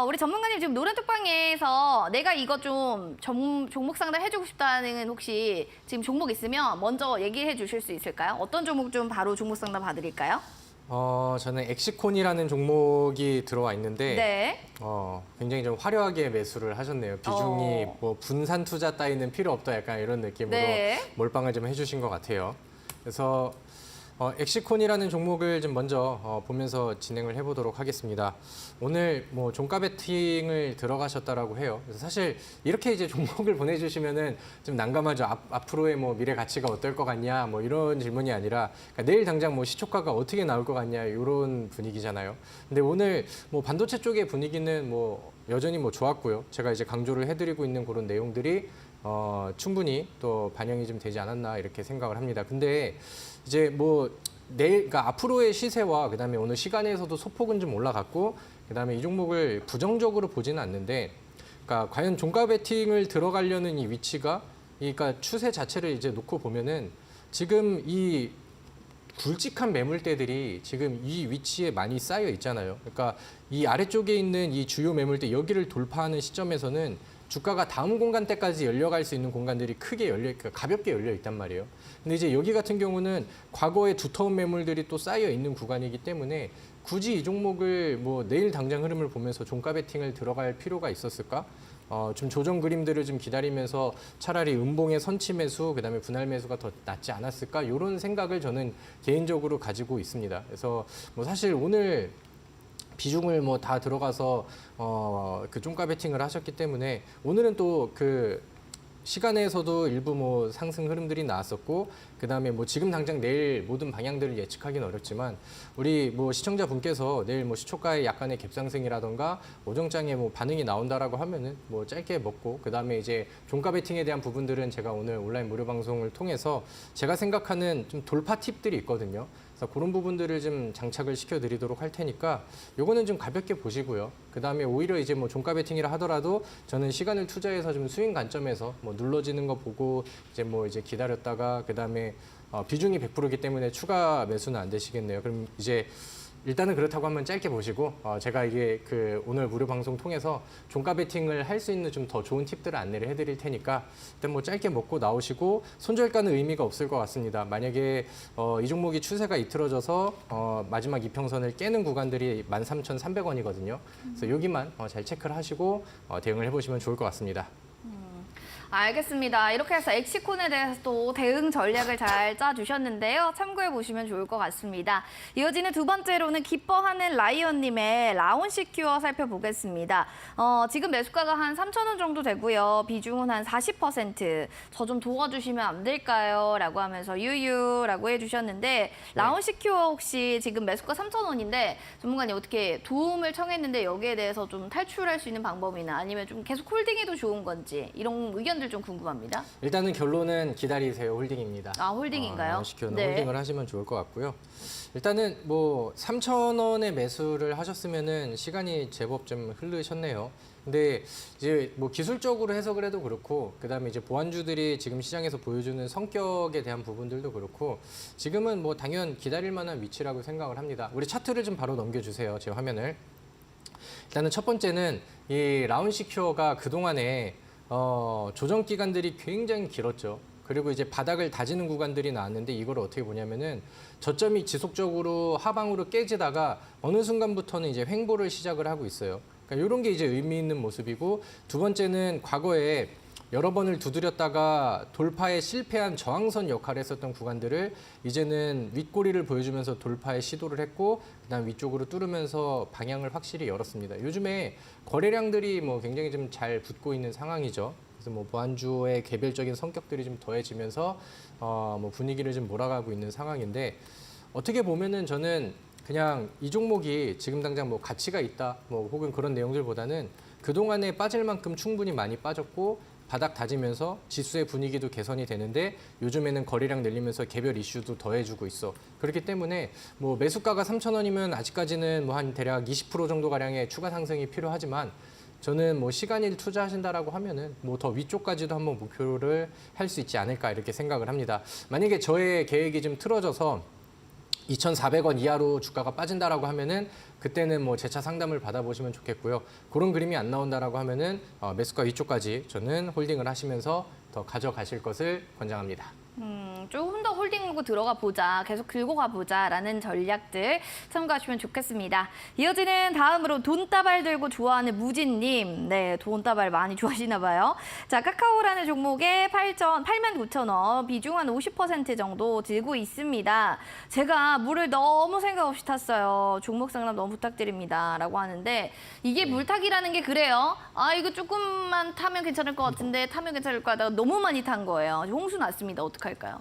A: 우리 전문가님 지금 노란톡방에서 내가 이거 좀 종목 상담 해주고 싶다는 혹시 지금 종목 있으면 먼저 얘기해 주실 수 있을까요? 어떤 종목 좀 바로 종목 상담 봐드릴까요?
B: 저는 엑시콘이라는 종목이 들어와 있는데
A: 네.
B: 굉장히 좀 화려하게 매수를 하셨네요. 비중이 뭐 분산 투자 따위는 필요 없다 약간 이런 느낌으로
A: 네.
B: 몰빵을 좀 해주신 것 같아요. 그래서 엑시콘이라는 종목을 좀 먼저 보면서 진행을 해보도록 하겠습니다. 오늘 뭐 종가 베팅을 들어가셨다라고 해요. 그래서 사실 이렇게 이제 종목을 보내주시면은 좀 난감하죠. 앞으로의 뭐 미래 가치가 어떨 것 같냐, 뭐 이런 질문이 아니라 그러니까 내일 당장 뭐 시초가가 어떻게 나올 것 같냐 이런 분위기잖아요. 근데 오늘 뭐 반도체 쪽의 분위기는 뭐 여전히 뭐 좋았고요. 제가 이제 강조를 해드리고 있는 그런 내용들이 충분히 또 반영이 좀 되지 않았나 이렇게 생각을 합니다. 근데 이제 뭐 내일, 그러니까 앞으로의 시세와 그다음에 오늘 시간에서도 소폭은 좀 올라갔고 그다음에 이 종목을 부정적으로 보지는 않는데, 그러니까 과연 종가 베팅을 들어가려는 이 위치가, 그러니까 추세 자체를 이제 놓고 보면은 지금 이 굵직한 매물대들이 지금 이 위치에 많이 쌓여 있잖아요. 그러니까 이 아래쪽에 있는 이 주요 매물대 여기를 돌파하는 시점에서는 주가가 다음 공간대까지 열려갈 수 있는 공간들이 크게 그러니까 가볍게 열려 있단 말이에요. 근데 이제 여기 같은 경우는 과거에 두터운 매물들이 또 쌓여 있는 구간이기 때문에 굳이 이 종목을 뭐 내일 당장 흐름을 보면서 종가 베팅을 들어갈 필요가 있었을까? 좀 조정 그림들을 좀 기다리면서 차라리 음봉의 선취 매수, 그다음에 분할 매수가 더 낫지 않았을까? 이런 생각을 저는 개인적으로 가지고 있습니다. 그래서 뭐 사실 오늘 비중을 뭐 다 들어가서 그 종가 베팅을 하셨기 때문에 오늘은 또 그 시간에서도 일부 뭐 상승 흐름들이 나왔었고, 그다음에 뭐 지금 당장 내일 모든 방향들을 예측하기는 어렵지만 우리 뭐 시청자분께서 내일 뭐 시초가의 약간의 갭상승이라던가 오정장에 뭐 반응이 나온다라고 하면은 뭐 짧게 먹고, 그다음에 이제 종가 베팅에 대한 부분들은 제가 오늘 온라인 무료 방송을 통해서 제가 생각하는 좀 돌파 팁들이 있거든요. 그래서 그런 부분들을 좀 장착을 시켜드리도록 할 테니까 요거는 좀 가볍게 보시고요. 그다음에 오히려 이제 뭐 종가 베팅이라 하더라도 저는 시간을 투자해서 좀 스윙 관점에서 뭐 눌러지는 거 보고 이제 기다렸다가 그다음에 비중이 100%이기 때문에 추가 매수는 안 되시겠네요. 그럼 이제 일단은 그렇다고 하면 짧게 보시고 제가 이게 그 오늘 무료 방송 통해서 종가 베팅을 할 수 있는 좀 더 좋은 팁들을 안내를 해드릴 테니까 일단 뭐 짧게 먹고 나오시고 손절가는 의미가 없을 것 같습니다. 만약에 이 종목이 추세가 이틀어져서 마지막 이평선을 깨는 구간들이 13,300원이거든요. 그래서 여기만 잘 체크를 하시고 대응을 해보시면 좋을 것 같습니다.
A: 알겠습니다. 이렇게 해서 엑시콘에 대해서 또 대응 전략을 잘 짜주셨는데요. 참고해 보시면 좋을 것 같습니다. 이어지는 두 번째로는 기뻐하는 라이언님의 라온 시큐어 살펴보겠습니다. 지금 매수가가 한 3,000원 정도 되고요. 비중은 한 40%. 저 좀 도와주시면 안 될까요? 라고 하면서 유유라고 해주셨는데 라온 시큐어 혹시 지금 매수가 3,000원인데 전문가님 어떻게 도움을 청했는데 여기에 대해서 좀 탈출할 수 있는 방법이나 아니면 좀 계속 홀딩해도 좋은 건지 이런 의견들 좀 궁금합니다.
B: 일단은 결론은 기다리세요. 홀딩입니다.
A: 아, 홀딩인가요?
B: 시켜는
A: 네.
B: 홀딩을 하시면 좋을 것 같고요. 일단은 뭐 3,000원에 매수를 하셨으면은 시간이 제법 좀 흐르셨네요. 근데 이제 뭐 기술적으로 해석을 해도 그렇고, 그다음에 이제 보안주들이 지금 시장에서 보여주는 성격에 대한 부분들도 그렇고, 지금은 뭐 당연 기다릴 만한 위치라고 생각을 합니다. 우리 차트를 좀 바로 넘겨주세요. 제 화면을. 일단은 첫 번째는 이 라운 시큐어가 그동안에 조정 기간들이 굉장히 길었죠. 그리고 이제 바닥을 다지는 구간들이 나왔는데 이걸 어떻게 보냐면은 저점이 지속적으로 하방으로 깨지다가 어느 순간부터는 이제 횡보를 시작을 하고 있어요. 그러니까 이런 게 이제 의미 있는 모습이고, 두 번째는 과거에 여러 번을 두드렸다가 돌파에 실패한 저항선 역할을 했었던 구간들을 이제는 윗꼬리를 보여주면서 돌파에 시도를 했고, 그다음 위쪽으로 뚫으면서 방향을 확실히 열었습니다. 요즘에 거래량들이 뭐 굉장히 좀 잘 붙고 있는 상황이죠. 그래서 뭐 보안주의 개별적인 성격들이 좀 더해지면서 뭐 분위기를 좀 몰아가고 있는 상황인데, 어떻게 보면은 저는 그냥 이 종목이 지금 당장 뭐 가치가 있다, 뭐 혹은 그런 내용들보다는 그동안에 빠질 만큼 충분히 많이 빠졌고 바닥 다지면서 지수의 분위기도 개선이 되는데 요즘에는 거래량 늘리면서 개별 이슈도 더해주고 있어. 그렇기 때문에 뭐 매수가가 3,000원이면 아직까지는 뭐 한 대략 20% 정도 가량의 추가 상승이 필요하지만, 저는 뭐 시간을 투자하신다라고 하면은 뭐 더 위쪽까지도 한번 목표를 할 수 있지 않을까 이렇게 생각을 합니다. 만약에 저의 계획이 좀 틀어져서 2,400원 이하로 주가가 빠진다라고 하면은 그때는 뭐 재차 상담을 받아보시면 좋겠고요. 그런 그림이 안 나온다라고 하면은 매수가 위쪽까지 저는 홀딩을 하시면서 더 가져가실 것을 권장합니다.
A: 조금 더 홀딩하고 들어가 보자, 계속 긁고 가보자라는 전략들 참고하시면 좋겠습니다. 이어지는 다음으로 돈다발 들고 좋아하는 무진님. 네, 돈다발 많이 좋아하시나 봐요. 자, 카카오라는 종목에 89,000원, 비중 한 50% 정도 들고 있습니다. 제가 물을 너무 생각 없이 탔어요. 종목 상담 너무 부탁드립니다. 라고 하는데 이게 물타기라는 게 그래요. 아, 이거 조금만 타면 괜찮을 것 같은데 타면 괜찮을 것 같다가 너무 많이 탄 거예요. 홍수 났습니다. 어떡할까요?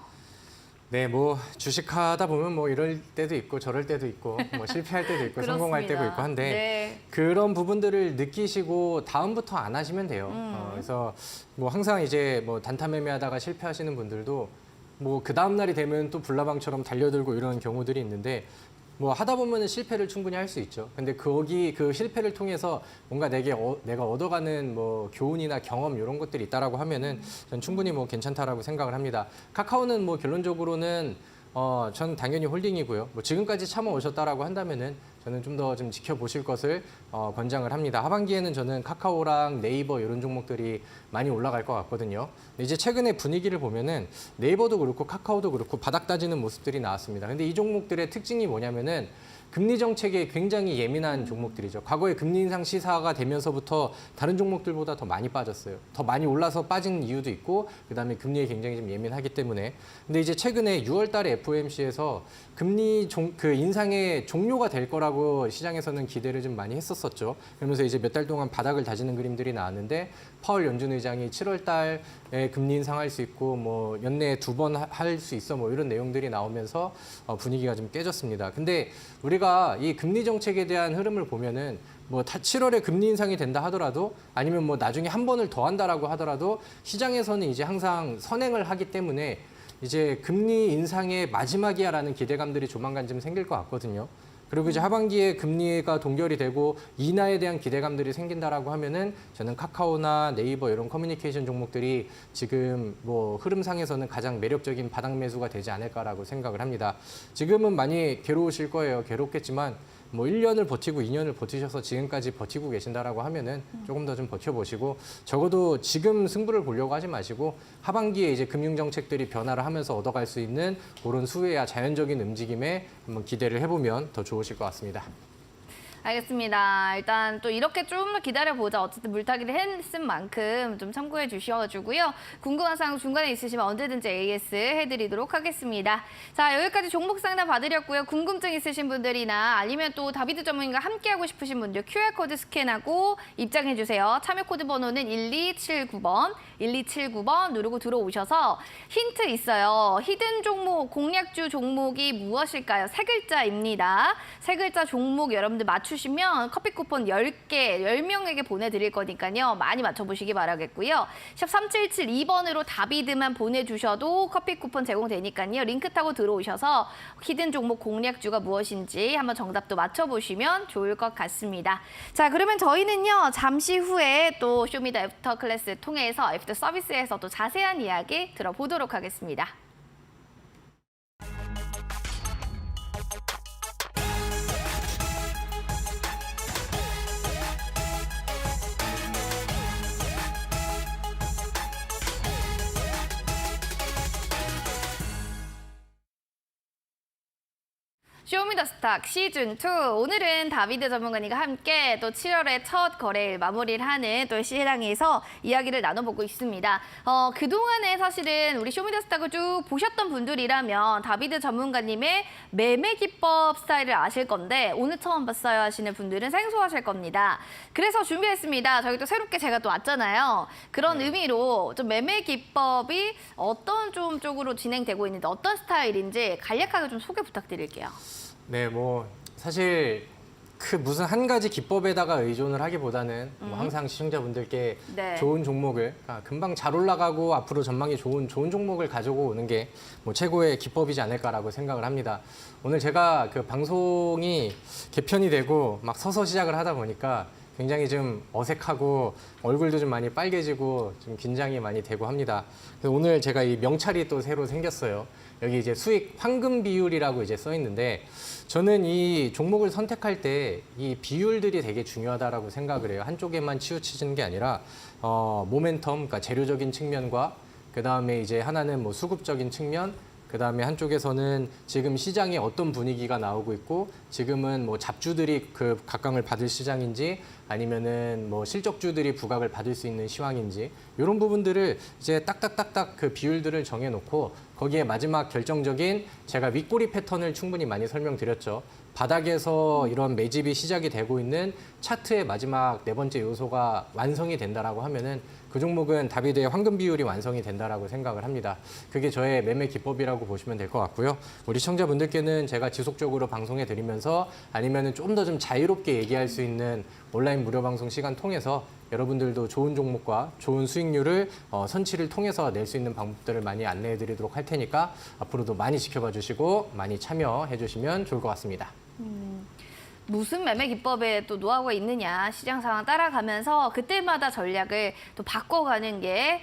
B: 네, 뭐 주식하다 보면 뭐 이럴 때도 있고 저럴 때도 있고 뭐 실패할 때도 있고 성공할 때도 있고 한데
A: 네.
B: 그런 부분들을 느끼시고 다음부터 안 하시면 돼요. 그래서 뭐 항상 이제 뭐 단타 매매하다가 실패하시는 분들도 뭐 그 다음 날이 되면 또 불나방처럼 달려들고 이런 경우들이 있는데 뭐 하다 보면은 실패를 충분히 할 수 있죠. 근데 거기 그 실패를 통해서 뭔가 내가 얻어가는 뭐 교훈이나 경험 이런 것들이 있다라고 하면은 전 충분히 뭐 괜찮다라고 생각을 합니다. 카카오는 뭐 결론적으로는 전 당연히 홀딩이고요. 뭐 지금까지 참아오셨다라고 한다면은 저는 좀 더 좀 지켜보실 것을 권장을 합니다. 하반기에는 저는 카카오랑 네이버 이런 종목들이 많이 올라갈 것 같거든요. 근데 이제 최근에 분위기를 보면은 네이버도 그렇고 카카오도 그렇고 바닥 다지는 모습들이 나왔습니다. 근데 이 종목들의 특징이 뭐냐면은 금리 정책에 굉장히 예민한 종목들이죠. 과거에 금리 인상 시사가 되면서부터 다른 종목들보다 더 많이 빠졌어요. 더 많이 올라서 빠진 이유도 있고 그다음에 금리에 굉장히 좀 예민하기 때문에. 근데 이제 최근에 6월 달에 FOMC에서 금리 인상의 종료가 될 거라고 시장에서는 기대를 좀 많이 했었었죠. 그러면서 이제 몇 달 동안 바닥을 다지는 그림들이 나왔는데 파월 연준 의장이 7월 달에 금리 인상할 수 있고 뭐 연내에 2번 할 수 있어 뭐 이런 내용들이 나오면서 분위기가 좀 깨졌습니다. 근데 우리가 이 금리 정책에 대한 흐름을 보면은 뭐 7월에 금리 인상이 된다 하더라도 아니면 뭐 나중에 한 번을 더 한다라고 하더라도 시장에서는 이제 항상 선행을 하기 때문에 이제 금리 인상의 마지막이야라는 기대감들이 조만간 좀 생길 것 같거든요. 그리고 이제 하반기에 금리가 동결이 되고 인하에 대한 기대감들이 생긴다라고 하면은 저는 카카오나 네이버 이런 커뮤니케이션 종목들이 지금 뭐 흐름상에서는 가장 매력적인 바닥 매수가 되지 않을까라고 생각을 합니다. 지금은 많이 괴로우실 거예요. 괴롭겠지만 뭐 1년을 버티고 2년을 버티셔서 지금까지 버티고 계신다라고 하면은 조금 더 좀 버텨보시고 적어도 지금 승부를 보려고 하지 마시고 하반기에 이제 금융 정책들이 변화를 하면서 얻어갈 수 있는 그런 수혜야 자연적인 움직임에 한번 기대를 해보면 더 좋으실 것 같습니다.
A: 알겠습니다. 일단 또 이렇게 좀 더 기다려보자. 어쨌든 물타기를 했은 만큼 좀 참고해 주셔가지고요. 궁금한 사항 중간에 있으시면 언제든지 AS 해드리도록 하겠습니다. 자, 여기까지 종목 상담 봐드렸고요. 궁금증 있으신 분들이나 아니면 또 다비드 전문가와 함께하고 싶으신 분들 QR코드 스캔하고 입장해 주세요. 참여 코드 번호는 1279번, 1279번 누르고 들어오셔서 힌트 있어요. 히든 종목, 공략주 종목이 무엇일까요? 세 글자입니다. 세 글자 종목 여러분들 맞추시면 커피 쿠폰 10개, 10명에게 보내드릴 거니까요. 많이 맞춰보시기 바라겠고요. 샵 3772번으로 다비드만 보내주셔도 커피 쿠폰 제공되니까요. 링크 타고 들어오셔서 히든 종목 공략주가 무엇인지 한번 정답도 맞춰보시면 좋을 것 같습니다. 자, 그러면 저희는요. 잠시 후에 또 쇼미더 애프터 클래스 통해서 애프터 서비스에서 또 자세한 이야기 들어보도록 하겠습니다. 쇼미더스탁 시즌2 오늘은 다비드 전문가님과 함께 또 7월의 첫 거래일 마무리를 하는 또 시장에서 이야기를 나눠보고 있습니다. 그동안에 사실은 우리 쇼미더스탁을 쭉 보셨던 분들이라면 다비드 전문가님의 매매 기법 스타일을 아실 건데 오늘 처음 봤어요 하시는 분들은 생소하실 겁니다. 그래서 준비했습니다. 저희 또 새롭게 제가 또 왔잖아요. 그런 의미로 좀 매매 기법이 어떤 좀 쪽으로 진행되고 있는지 어떤 스타일인지 간략하게 좀 소개 부탁드릴게요.
B: 네, 뭐 사실 그 무슨 한 가지 기법에다가 의존을 하기보다는 뭐 항상 시청자분들께
A: 네.
B: 좋은 종목을 금방 잘 올라가고 앞으로 전망이 좋은 종목을 가지고 오는 게 뭐 최고의 기법이지 않을까라고 생각을 합니다. 오늘 제가 그 방송이 개편이 되고 막 서서 시작을 하다 보니까 굉장히 좀 어색하고 얼굴도 좀 많이 빨개지고 좀 긴장이 많이 되고 합니다. 그래서 오늘 제가 이 명찰이 또 새로 생겼어요. 여기 이제 수익 황금 비율이라고 이제 써 있는데 저는 이 종목을 선택할 때 이 비율들이 되게 중요하다라고 생각을 해요. 한쪽에만 치우치는 게 아니라 모멘텀, 그러니까 재료적인 측면과 그다음에 이제 하나는 뭐 수급적인 측면, 그다음에 한쪽에서는 지금 시장에 어떤 분위기가 나오고 있고 지금은 뭐 잡주들이 그 각광을 받을 시장인지 아니면은 뭐 실적주들이 부각을 받을 수 있는 시황인지 이런 부분들을 이제 딱딱딱딱 그 비율들을 정해놓고 거기에 마지막 결정적인 제가 윗꼬리 패턴을 충분히 많이 설명드렸죠. 바닥에서 이런 매집이 시작이 되고 있는 차트의 마지막 네 번째 요소가 완성이 된다라고 하면은 그 종목은 다비드의 황금 비율이 완성이 된다라고 생각을 합니다. 그게 저의 매매 기법이라고 보시면 될 것 같고요. 우리 시청자분들께는 제가 지속적으로 방송해 드리면서 아니면은 좀 더 좀 자유롭게 얘기할 수 있는 온라인 무료 방송 시간 통해서 여러분들도 좋은 종목과 좋은 수익률을 선취를 통해서 낼 수 있는 방법들을 많이 안내해 드리도록 할 테니까 앞으로도 많이 지켜봐 주시고 많이 참여해 주시면 좋을 것 같습니다.
A: 무슨 매매 기법에 또 노하우가 있느냐, 시장 상황 따라가면서 그때마다 전략을 또 바꿔가는 게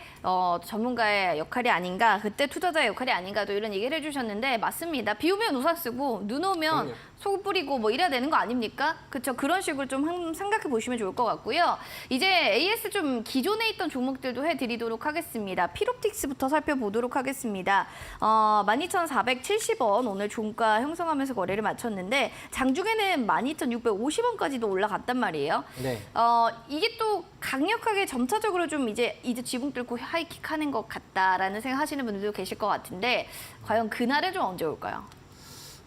A: 전문가의 역할이 아닌가, 그때 투자자의 역할이 아닌가, 또 이런 얘기를 해주셨는데 맞습니다. 비 오면 우산 쓰고 눈 오면
B: 그럼요.
A: 속 뿌리고 뭐 이래야 되는 거 아닙니까? 그렇죠. 그런 식으로 좀 생각해 보시면 좋을 것 같고요. 이제 AS 좀 기존에 있던 종목들도 해드리도록 하겠습니다. 피롭틱스부터 살펴보도록 하겠습니다. 12,470원 오늘 종가 형성하면서 거래를 마쳤는데 장중에는 12,650원까지도 올라갔단 말이에요.
B: 네.
A: 이게 또 강력하게 점차적으로 좀 이제 지붕 뚫고 하이킥하는 것 같다라는 생각하시는 분들도 계실 것 같은데 과연 그날은 좀 언제 올까요?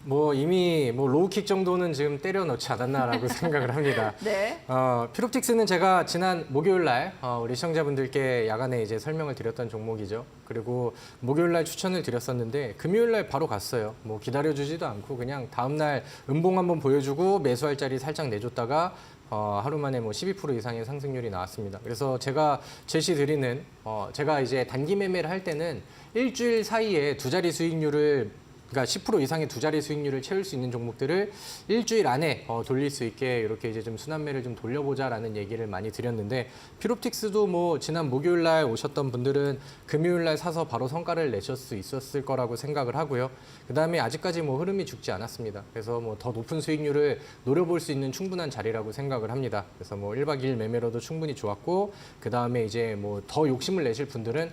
B: 뭐 이미 뭐 로우킥 정도는 지금 때려 넣지 않았나라고 생각을 합니다.
A: 네.
B: 피롭틱스는 제가 지난 목요일 날 우리 시청자분들께 야간에 이제 설명을 드렸던 종목이죠. 그리고 목요일 날 추천을 드렸었는데 금요일 날 바로 갔어요. 뭐 기다려주지도 않고 그냥 다음 날 음봉 한번 보여주고 매수할 자리 살짝 내줬다가 하루 만에 뭐 12% 이상의 상승률이 나왔습니다. 그래서 제가 제시 드리는 제가 이제 단기 매매를 할 때는 일주일 사이에 두 자리 수익률을 그러니까 10% 이상의 두 자리 수익률을 채울 수 있는 종목들을 일주일 안에 돌릴 수 있게 이렇게 이제 좀 순환매를 좀 돌려보자라는 얘기를 많이 드렸는데 피롭틱스도 뭐 지난 목요일 날 오셨던 분들은 금요일 날 사서 바로 성과를 내실 수 있었을 거라고 생각을 하고요. 그다음에 아직까지 뭐 흐름이 죽지 않았습니다. 그래서 뭐 더 높은 수익률을 노려볼 수 있는 충분한 자리라고 생각을 합니다. 그래서 뭐 1박 2일 매매로도 충분히 좋았고 그다음에 이제 뭐 더 욕심을 내실 분들은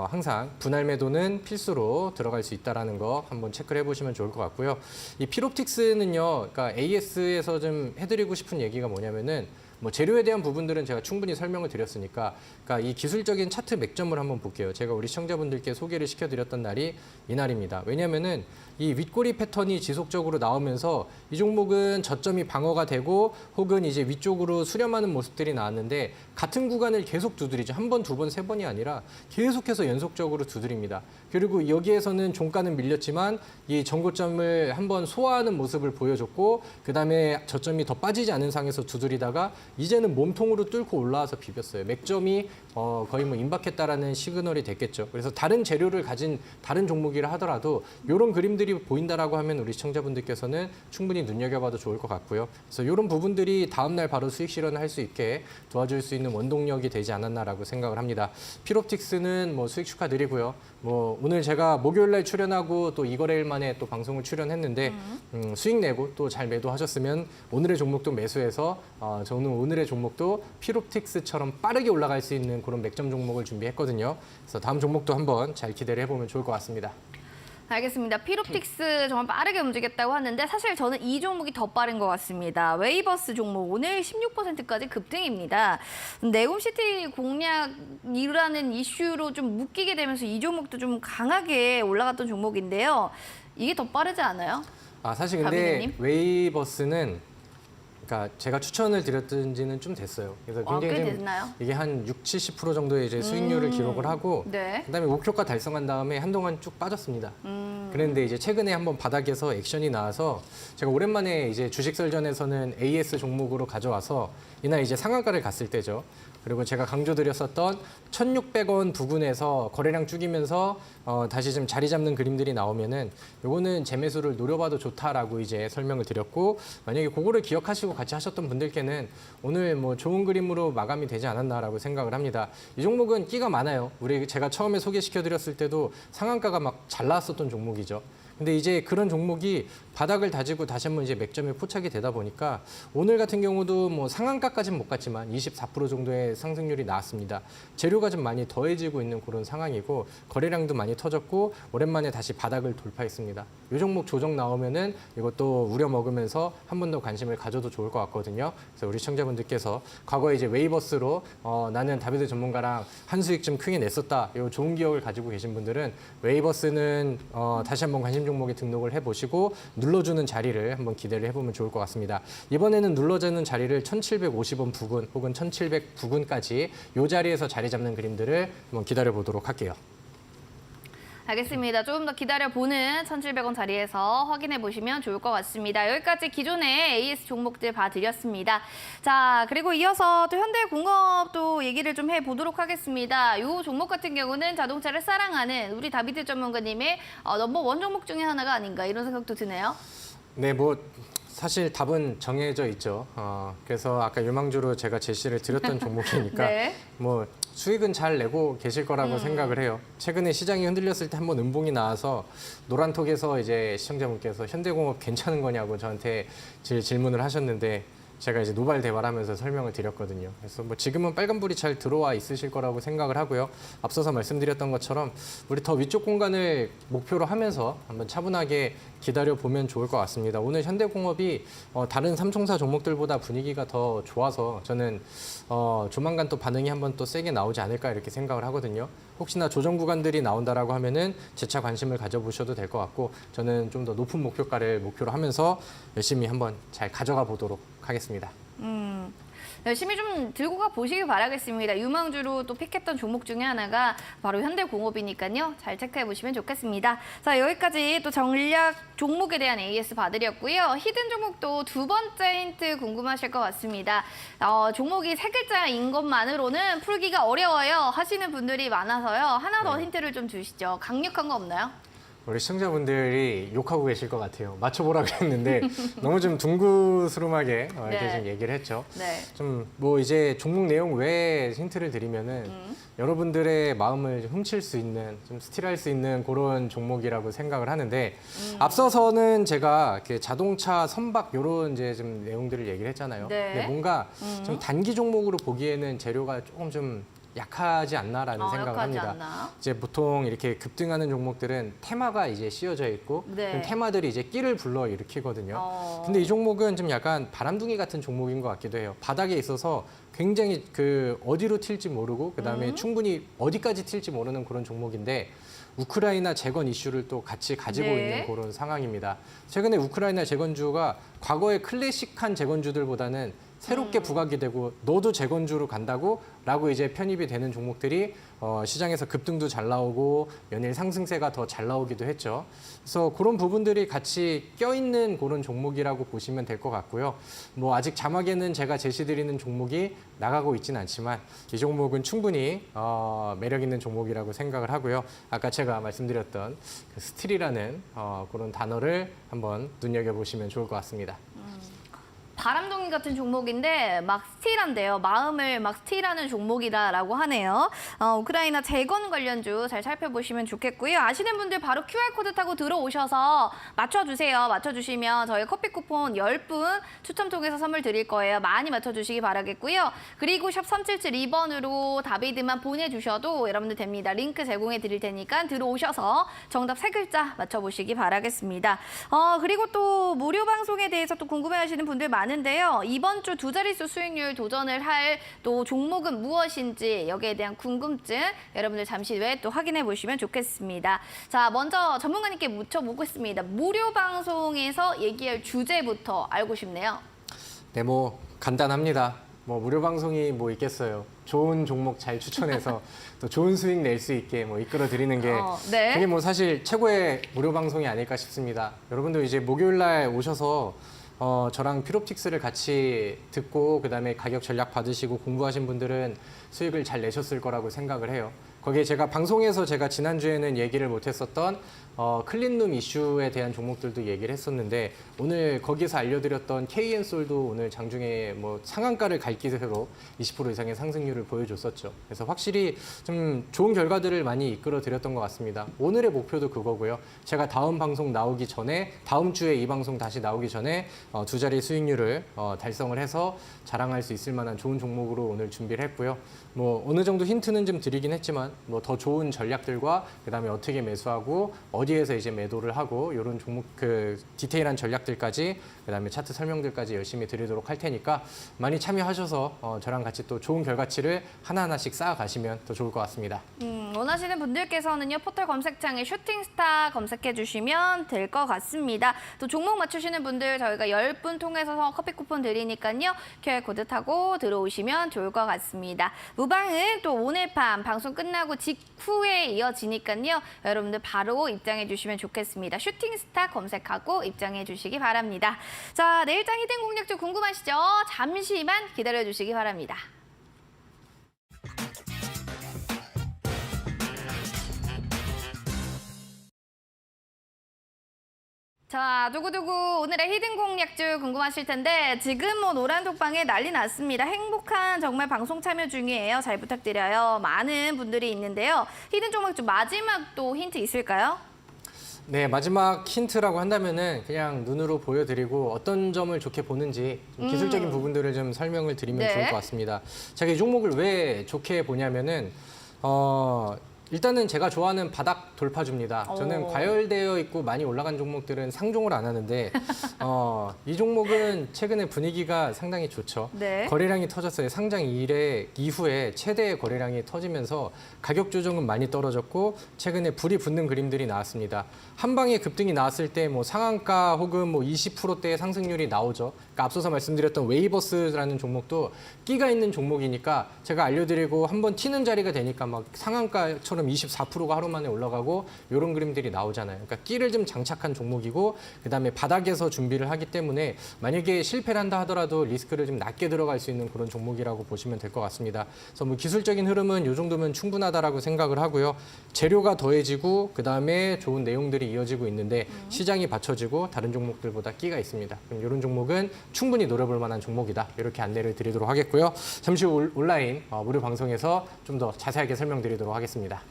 B: 항상 분할 매도는 필수로 들어갈 수 있다라는 거 한번 체크를 해보시면 좋을 것 같고요. 이 피롭틱스는요, 그러니까 AS에서 좀 해드리고 싶은 얘기가 뭐냐면은 뭐 재료에 대한 부분들은 제가 충분히 설명을 드렸으니까 그러니까 이 기술적인 차트 맥점을 한번 볼게요. 제가 우리 시청자분들께 소개를 시켜드렸던 날이 이날입니다. 왜냐면은 이 윗꼬리 패턴이 지속적으로 나오면서 이 종목은 저점이 방어가 되고 혹은 이제 위쪽으로 수렴하는 모습들이 나왔는데 같은 구간을 계속 두드리죠. 한 번, 두 번, 세 번이 아니라 계속해서 연속적으로 두드립니다. 그리고 여기에서는 종가는 밀렸지만 이 전고점을 한번 소화하는 모습을 보여줬고 그다음에 저점이 더 빠지지 않은 상에서 두드리다가 이제는 몸통으로 뚫고 올라와서 비볐어요. 맥점이 거의 뭐 임박했다라는 시그널이 됐겠죠. 그래서 다른 재료를 가진 다른 종목이라 하더라도 이런 그림들이 보인다라고 하면 우리 시청자분들께서는 충분히 눈여겨봐도 좋을 것 같고요. 그래서 이런 부분들이 다음 날 바로 수익 실현을 할 수 있게 도와줄 수 있는 원동력이 되지 않았나라고 생각을 합니다. 피롭틱스는 뭐 수익 축하드리고요. 뭐 오늘 제가 목요일 날 출연하고 또 이거래일 만에 또 방송을 출연했는데 수익 내고 또 잘 매도하셨으면 오늘의 종목도 매수해서 저는 오늘의 종목도 피롭틱스처럼 빠르게 올라갈 수 있는 그런 맥점 종목을 준비했거든요. 그래서 다음 종목도 한번 잘 기대를 해보면 좋을 것 같습니다.
A: 알겠습니다. 피롭틱스 정말 빠르게 움직였다고 하는데 사실 저는 이 종목이 더 빠른 것 같습니다. 웨이버스 종목 오늘 16%까지 급등입니다. 네옴시티 공략이라는 이슈로 좀 묶이게 되면서 이 종목도 좀 강하게 올라갔던 종목인데요. 이게 더 빠르지 않아요?
B: 사실 근데
A: 다비드님?
B: 웨이버스는 그러니까 제가 추천을 드렸던 지는 좀 됐어요. 그래서 굉장히
A: 꽤
B: 좀
A: 됐나요?
B: 이게 한 60, 70% 정도의 이제 수익률을 기록을 하고
A: 네.
B: 그다음에 목표가 달성한 다음에 한동안 쭉 빠졌습니다. 그런데 이제 최근에 한번 바닥에서 액션이 나와서 제가 오랜만에 이제 주식설전에서는 AS 종목으로 가져와서 이날 이제 상한가를 갔을 때죠. 그리고 제가 강조드렸었던 1,600원 부근에서 거래량 죽이면서 다시 좀 자리 잡는 그림들이 나오면은 요거는 재매수를 노려봐도 좋다라고 이제 설명을 드렸고 만약에 그거를 기억하시고 같이 하셨던 분들께는 오늘 뭐 좋은 그림으로 마감이 되지 않았나라고 생각을 합니다. 이 종목은 끼가 많아요. 제가 처음에 소개시켜드렸을 때도 상한가가 막 잘 나왔었던 종목이죠. 근데 이제 그런 종목이 바닥을 다지고 다시 한번 이제 맥점에 포착이 되다 보니까 오늘 같은 경우도 뭐 상한가까지는 못 갔지만 24% 정도의 상승률이 나왔습니다. 재료가 좀 많이 더해지고 있는 그런 상황이고 거래량도 많이 터졌고 오랜만에 다시 바닥을 돌파했습니다. 이 종목 조정 나오면은 이것도 우려 먹으면서 한 번 더 관심을 가져도 좋을 것 같거든요. 그래서 우리 시청자분들께서 과거에 이제 웨이버스로 나는 다비드 전문가랑 한 수익 좀 크게 냈었다. 이 좋은 기억을 가지고 계신 분들은 웨이버스는 다시 한번 관심 종목에 등록을 해보시고 눌러주는 자리를 한번 기대를 해보면 좋을 것 같습니다. 이번에는 눌러주는 자리를 1750원 부근 혹은 1700 부근까지 이 자리에서 자리 잡는 그림들을 한번 기다려 보도록 할게요.
A: 알겠습니다. 조금 더 기다려보는 1,700원 자리에서 확인해 보시면 좋을 것 같습니다. 여기까지 기존의 AS 종목들 봐드렸습니다. 자, 그리고 이어서 또 현대공업도 얘기를 좀 해보도록 하겠습니다. 이 종목 같은 경우는 자동차를 사랑하는 우리 다비드 전문가님의 넘버원 종목 중에 하나가 아닌가 이런 생각도 드네요.
B: 네, 뭐 사실 답은 정해져 있죠. 그래서 아까 유망주로 제가 제시를 드렸던 종목이니까
A: 네.
B: 뭐 수익은 잘 내고 계실 거라고 생각을 해요. 최근에 시장이 흔들렸을 때 한번 음봉이 나와서 노란톡에서 이제 시청자분께서 현대공업 괜찮은 거냐고 저한테 질문을 하셨는데 제가 이제 노발 대발하면서 설명을 드렸거든요. 그래서 뭐 지금은 빨간불이 잘 들어와 있으실 거라고 생각을 하고요. 앞서서 말씀드렸던 것처럼 우리 더 위쪽 공간을 목표로 하면서 한번 차분하게 기다려 보면 좋을 것 같습니다. 오늘 현대공업이 다른 삼총사 종목들보다 분위기가 더 좋아서 저는 조만간 또 반응이 한번 또 세게 나오지 않을까 이렇게 생각을 하거든요. 혹시나 조정 구간들이 나온다라고 하면은 재차 관심을 가져보셔도 될 것 같고 저는 좀 더 높은 목표가를 목표로 하면서 열심히 한번 잘 가져가 보도록 하겠습니다.
A: 열심히 좀 들고 가 보시길 바라겠습니다. 유망주로 또 픽했던 종목 중에 하나가 바로 현대공업이니까요. 잘 체크해 보시면 좋겠습니다. 자, 여기까지 또 전략 종목에 대한 AS 봐드렸고요. 히든 종목도 두 번째 힌트 궁금하실 것 같습니다. 종목이 세 글자인 것만으로는 풀기가 어려워요 하시는 분들이 많아서요. 하나 더 힌트를 좀 주시죠. 강력한 거 없나요?
B: 우리 시청자분들이 욕하고 계실 것 같아요. 맞춰보라고 했는데 너무 좀 둥그스름하게 이렇게
A: 네.
B: 좀 얘기를 했죠.
A: 네.
B: 좀 뭐 이제 종목 내용 외에 힌트를 드리면은 여러분들의 마음을 좀 훔칠 수 있는, 좀 스틸할 수 있는 그런 종목이라고 생각을 하는데 앞서서는 제가 이렇게 자동차 선박 이런 이제 좀 내용들을 얘기를 했잖아요.
A: 네.
B: 근데 뭔가 좀 단기 종목으로 보기에는 재료가 조금 좀 약하지 않나라는 생각을
A: 약하지
B: 합니다.
A: 않나?
B: 이제 보통 이렇게 급등하는 종목들은 테마가 이제 씌워져 있고
A: 네.
B: 그럼 테마들이 이제 끼를 불러 일으키거든요. 근데
A: 어.
B: 이 종목은 좀 약간 바람둥이 같은 종목인 것 같기도 해요. 바닥에 있어서 굉장히 그 어디로 튈지 모르고 그다음에 충분히 어디까지 튈지 모르는 그런 종목인데 우크라이나 재건 이슈를 또 같이 가지고
A: 네.
B: 있는 그런 상황입니다. 최근에 우크라이나 재건주가 과거의 클래식한 재건주들보다는 새롭게 부각이 되고 너도 재건주로 간다고 라고 이제 편입이 되는 종목들이 시장에서 급등도 잘 나오고 연일 상승세가 더 잘 나오기도 했죠. 그래서 그런 부분들이 같이 껴있는 그런 종목이라고 보시면 될 것 같고요. 뭐 아직 자막에는 제가 제시드리는 종목이 나가고 있지는 않지만 이 종목은 충분히 매력 있는 종목이라고 생각을 하고요. 아까 제가 말씀드렸던 그 스틸이라는 그런 단어를 한번 눈여겨보시면 좋을 것 같습니다.
A: 바람둥이 같은 종목인데 막 스틸한데요. 마음을 막 스틸하는 종목이다라고 하네요. 우크라이나 재건 관련주 잘 살펴보시면 좋겠고요. 아시는 분들 바로 QR코드 타고 들어오셔서 맞춰주세요. 맞춰주시면 저희 커피 쿠폰 10분 추첨 통해서 선물 드릴 거예요. 많이 맞춰주시기 바라겠고요. 그리고 샵 3772번으로 다비드만 보내주셔도 여러분들 됩니다. 링크 제공해 드릴 테니까 들어오셔서 정답 3글자 맞춰보시기 바라겠습니다. 그리고 또 무료 방송에 대해서 또 궁금해하시는 분들 많은데요. 이번 주 두 자릿수 수익률 도전을 할 또 종목은 무엇인지 여기에 대한 궁금증 여러분들 잠시 후에 또 확인해 보시면 좋겠습니다. 자, 먼저 전문가님께 묻혀보겠습니다. 무료 방송에서 얘기할 주제부터 알고 싶네요.
B: 네, 뭐 간단합니다. 뭐 무료 방송이 뭐 있겠어요. 좋은 종목 잘 추천해서 또 좋은 수익 낼 수 있게 뭐 이끌어 드리는 게
A: 네.
B: 그게 뭐 사실 최고의 무료 방송이 아닐까 싶습니다. 여러분들 이제 목요일 날 오셔서 저랑 퓨롭틱스를 같이 듣고 그다음에 가격 전략 받으시고 공부하신 분들은 수익을 잘 내셨을 거라고 생각을 해요. 거기에 제가 방송에서 제가 지난주에는 얘기를 못했었던 클린룸 이슈에 대한 종목들도 얘기를 했었는데 오늘 거기서 알려드렸던 KN솔도 오늘 장중에 뭐 상한가를 갈 기세로 20% 이상의 상승률을 보여줬었죠. 그래서 확실히 좀 좋은 결과들을 많이 이끌어 드렸던 것 같습니다. 오늘의 목표도 그거고요. 제가 다음 방송 나오기 전에 다음 주에 이 방송 다시 나오기 전에 두 자리 수익률을 달성을 해서 자랑할 수 있을 만한 좋은 종목으로 오늘 준비를 했고요. 뭐 어느 정도 힌트는 좀 드리긴 했지만 뭐 더 좋은 전략들과 그다음에 어떻게 매수하고 어디에서 이제 매도를 하고 이런 종목 그 디테일한 전략들까지 그다음에 차트 설명들까지 열심히 드리도록 할 테니까 많이 참여하셔서 저랑 같이 또 좋은 결과치를 하나하나씩 쌓아 가시면 더 좋을 것 같습니다.
A: 원하시는 분들께서는요, 포털 검색창에 슈팅스타 검색해 주시면 될 것 같습니다. 또 종목 맞추시는 분들 저희가 10분 통해서 커피 쿠폰 드리니까요, QR코드 타고 들어오시면 좋을 것 같습니다. 무방은 또 오늘 밤 방송 끝나고 직후에 이어지니까요, 여러분들 바로 입장해 주시면 좋겠습니다. 슈팅스타 검색하고 입장해 주시기 바랍니다. 자, 내일장 히든 공략도 궁금하시죠? 잠시만 기다려 주시기 바랍니다. 자, 두구두구 오늘의 히든 공략주 궁금하실 텐데 지금 뭐 노란 독방에 난리 났습니다. 행복한 정말 방송 참여 중이에요. 잘 부탁드려요. 많은 분들이 있는데요. 히든 종목주 마지막 또 힌트 있을까요?
B: 네, 마지막 힌트라고 한다면은 그냥 눈으로 보여드리고 어떤 점을 좋게 보는지 좀 기술적인 부분들을 좀 설명을 드리면
A: 네.
B: 좋을 것 같습니다. 제가 이 종목을 왜 좋게 보냐면은 일단은 제가 좋아하는 바닥 돌파주입니다. 저는
A: 오.
B: 과열되어 있고 많이 올라간 종목들은 상종을 안 하는데 이 종목은 최근에 분위기가 상당히 좋죠.
A: 네.
B: 거래량이 터졌어요. 상장 이후에 최대의 거래량이 터지면서 가격 조정은 많이 떨어졌고 최근에 불이 붙는 그림들이 나왔습니다. 한 방에 급등이 나왔을 때 뭐 상한가 혹은 뭐 20%대의 상승률이 나오죠. 그러니까 앞서서 말씀드렸던 웨이버스라는 종목도 끼가 있는 종목이니까 제가 알려드리고 한번 튀는 자리가 되니까 막 상한가처럼 24%가 하루 만에 올라가고 이런 그림들이 나오잖아요. 그러니까 끼를 좀 장착한 종목이고 그다음에 바닥에서 준비를 하기 때문에 만약에 실패를 한다 하더라도 리스크를 좀 낮게 들어갈 수 있는 그런 종목이라고 보시면 될 것 같습니다. 그래서 뭐 기술적인 흐름은 이 정도면 충분하다라고 생각을 하고요. 재료가 더해지고 그다음에 좋은 내용들이 이어지고 있는데 시장이 받쳐지고 다른 종목들보다 끼가 있습니다. 그럼 이런 종목은 충분히 노려볼 만한 종목이다. 이렇게 안내를 드리도록 하겠고요. 잠시 후 온라인 무료 방송에서 좀 더 자세하게 설명드리도록 하겠습니다.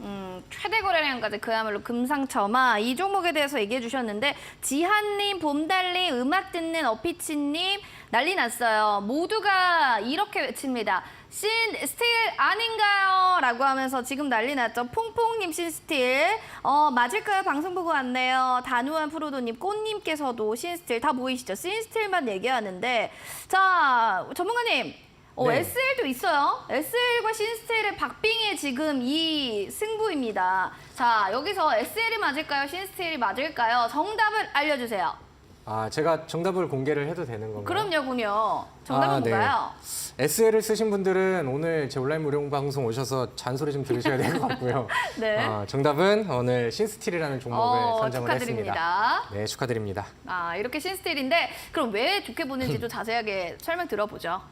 A: 최대 거래량까지 그야말로 금상첨화 이 종목에 대해서 얘기해 주셨는데 지한님, 봄달님, 음악 듣는 어피치님 난리 났어요. 모두가 이렇게 외칩니다. 신 스틸 아닌가요? 라고 하면서 지금 난리 났죠. 퐁퐁님 신 스틸. 맞을까요? 방송 보고 왔네요. 단우한 프로도님, 꽃님께서도 신 스틸 다 보이시죠? 신 스틸만 얘기하는데 자, 전문가님.
B: 네.
A: SL도 있어요. SL과 신스틸의 박빙의 지금 이 승부입니다. 자, 여기서 SL이 맞을까요? 신스틸이 맞을까요? 정답을 알려주세요.
B: 제가 정답을 공개를 해도 되는 건가요?
A: 그럼요. 정답은
B: 네.
A: 뭔가요?
B: SL을 쓰신 분들은 오늘 제 온라인 무료 방송 오셔서 잔소리 좀 들으셔야 될 것 같고요.
A: 네.
B: 정답은 오늘 신스틸이라는 종목을 선정을 했습니다.
A: 축하드립니다.
B: 네, 축하드립니다.
A: 이렇게 신스틸인데 그럼 왜 좋게 보는지 좀 자세하게 설명 들어보죠.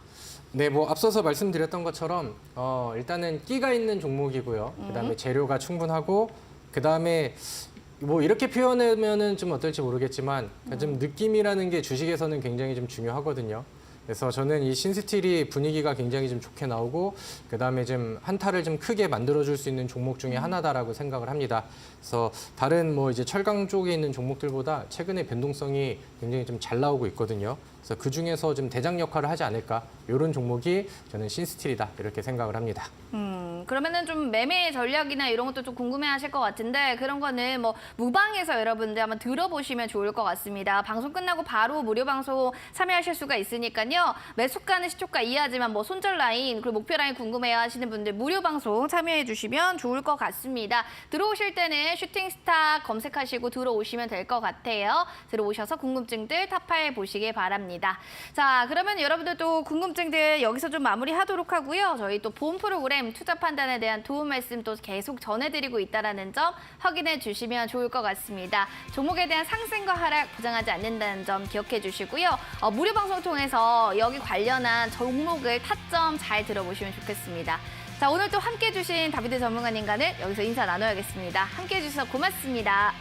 B: 네, 뭐 앞서서 말씀드렸던 것처럼 일단은 끼가 있는 종목이고요. 그다음에 재료가 충분하고 그다음에 뭐 이렇게 표현하면은 좀 어떨지 모르겠지만 좀 느낌이라는 게 주식에서는 굉장히 좀 중요하거든요. 그래서 저는 이 신스틸이 분위기가 굉장히 좀 좋게 나오고 그다음에 좀 한타를 좀 크게 만들어줄 수 있는 종목 중에 하나다라고 생각을 합니다. 그래서 다른 뭐 이제 철강 쪽에 있는 종목들보다 최근에 변동성이 굉장히 좀 잘 나오고 있거든요. 그래서 그 중에서 좀 대장 역할을 하지 않을까 이런 종목이 저는 신스틸이다 이렇게 생각을 합니다.
A: 그러면은 좀 매매 전략이나 이런 것도 좀 궁금해하실 것 같은데 그런 거는 뭐 무방에서 여러분들 한번 들어보시면 좋을 것 같습니다. 방송 끝나고 바로 무료 방송 참여하실 수가 있으니까요. 매수가는 시초가 이하지만 뭐 손절 라인 그리고 목표 라인 궁금해요 하시는 분들 무료 방송 참여해 주시면 좋을 것 같습니다. 들어오실 때는 슈팅스타 검색하시고 들어오시면 될 것 같아요. 들어오셔서 궁금증들 타파해 보시길 바랍니다. 자, 그러면 여러분들도 궁금증들 여기서 좀 마무리하도록 하고요. 저희 또 본 프로그램 투자 판단에 대한 도움 말씀 또 계속 전해드리고 있다는 점 확인해 주시면 좋을 것 같습니다. 종목에 대한 상승과 하락 보장하지 않는다는 점 기억해 주시고요. 무료 방송 통해서 여기 관련한 종목을 타점 잘 들어보시면 좋겠습니다. 자, 오늘 또 함께해 주신 다비드 전문가님과는 여기서 인사 나눠야겠습니다. 함께해 주셔서 고맙습니다.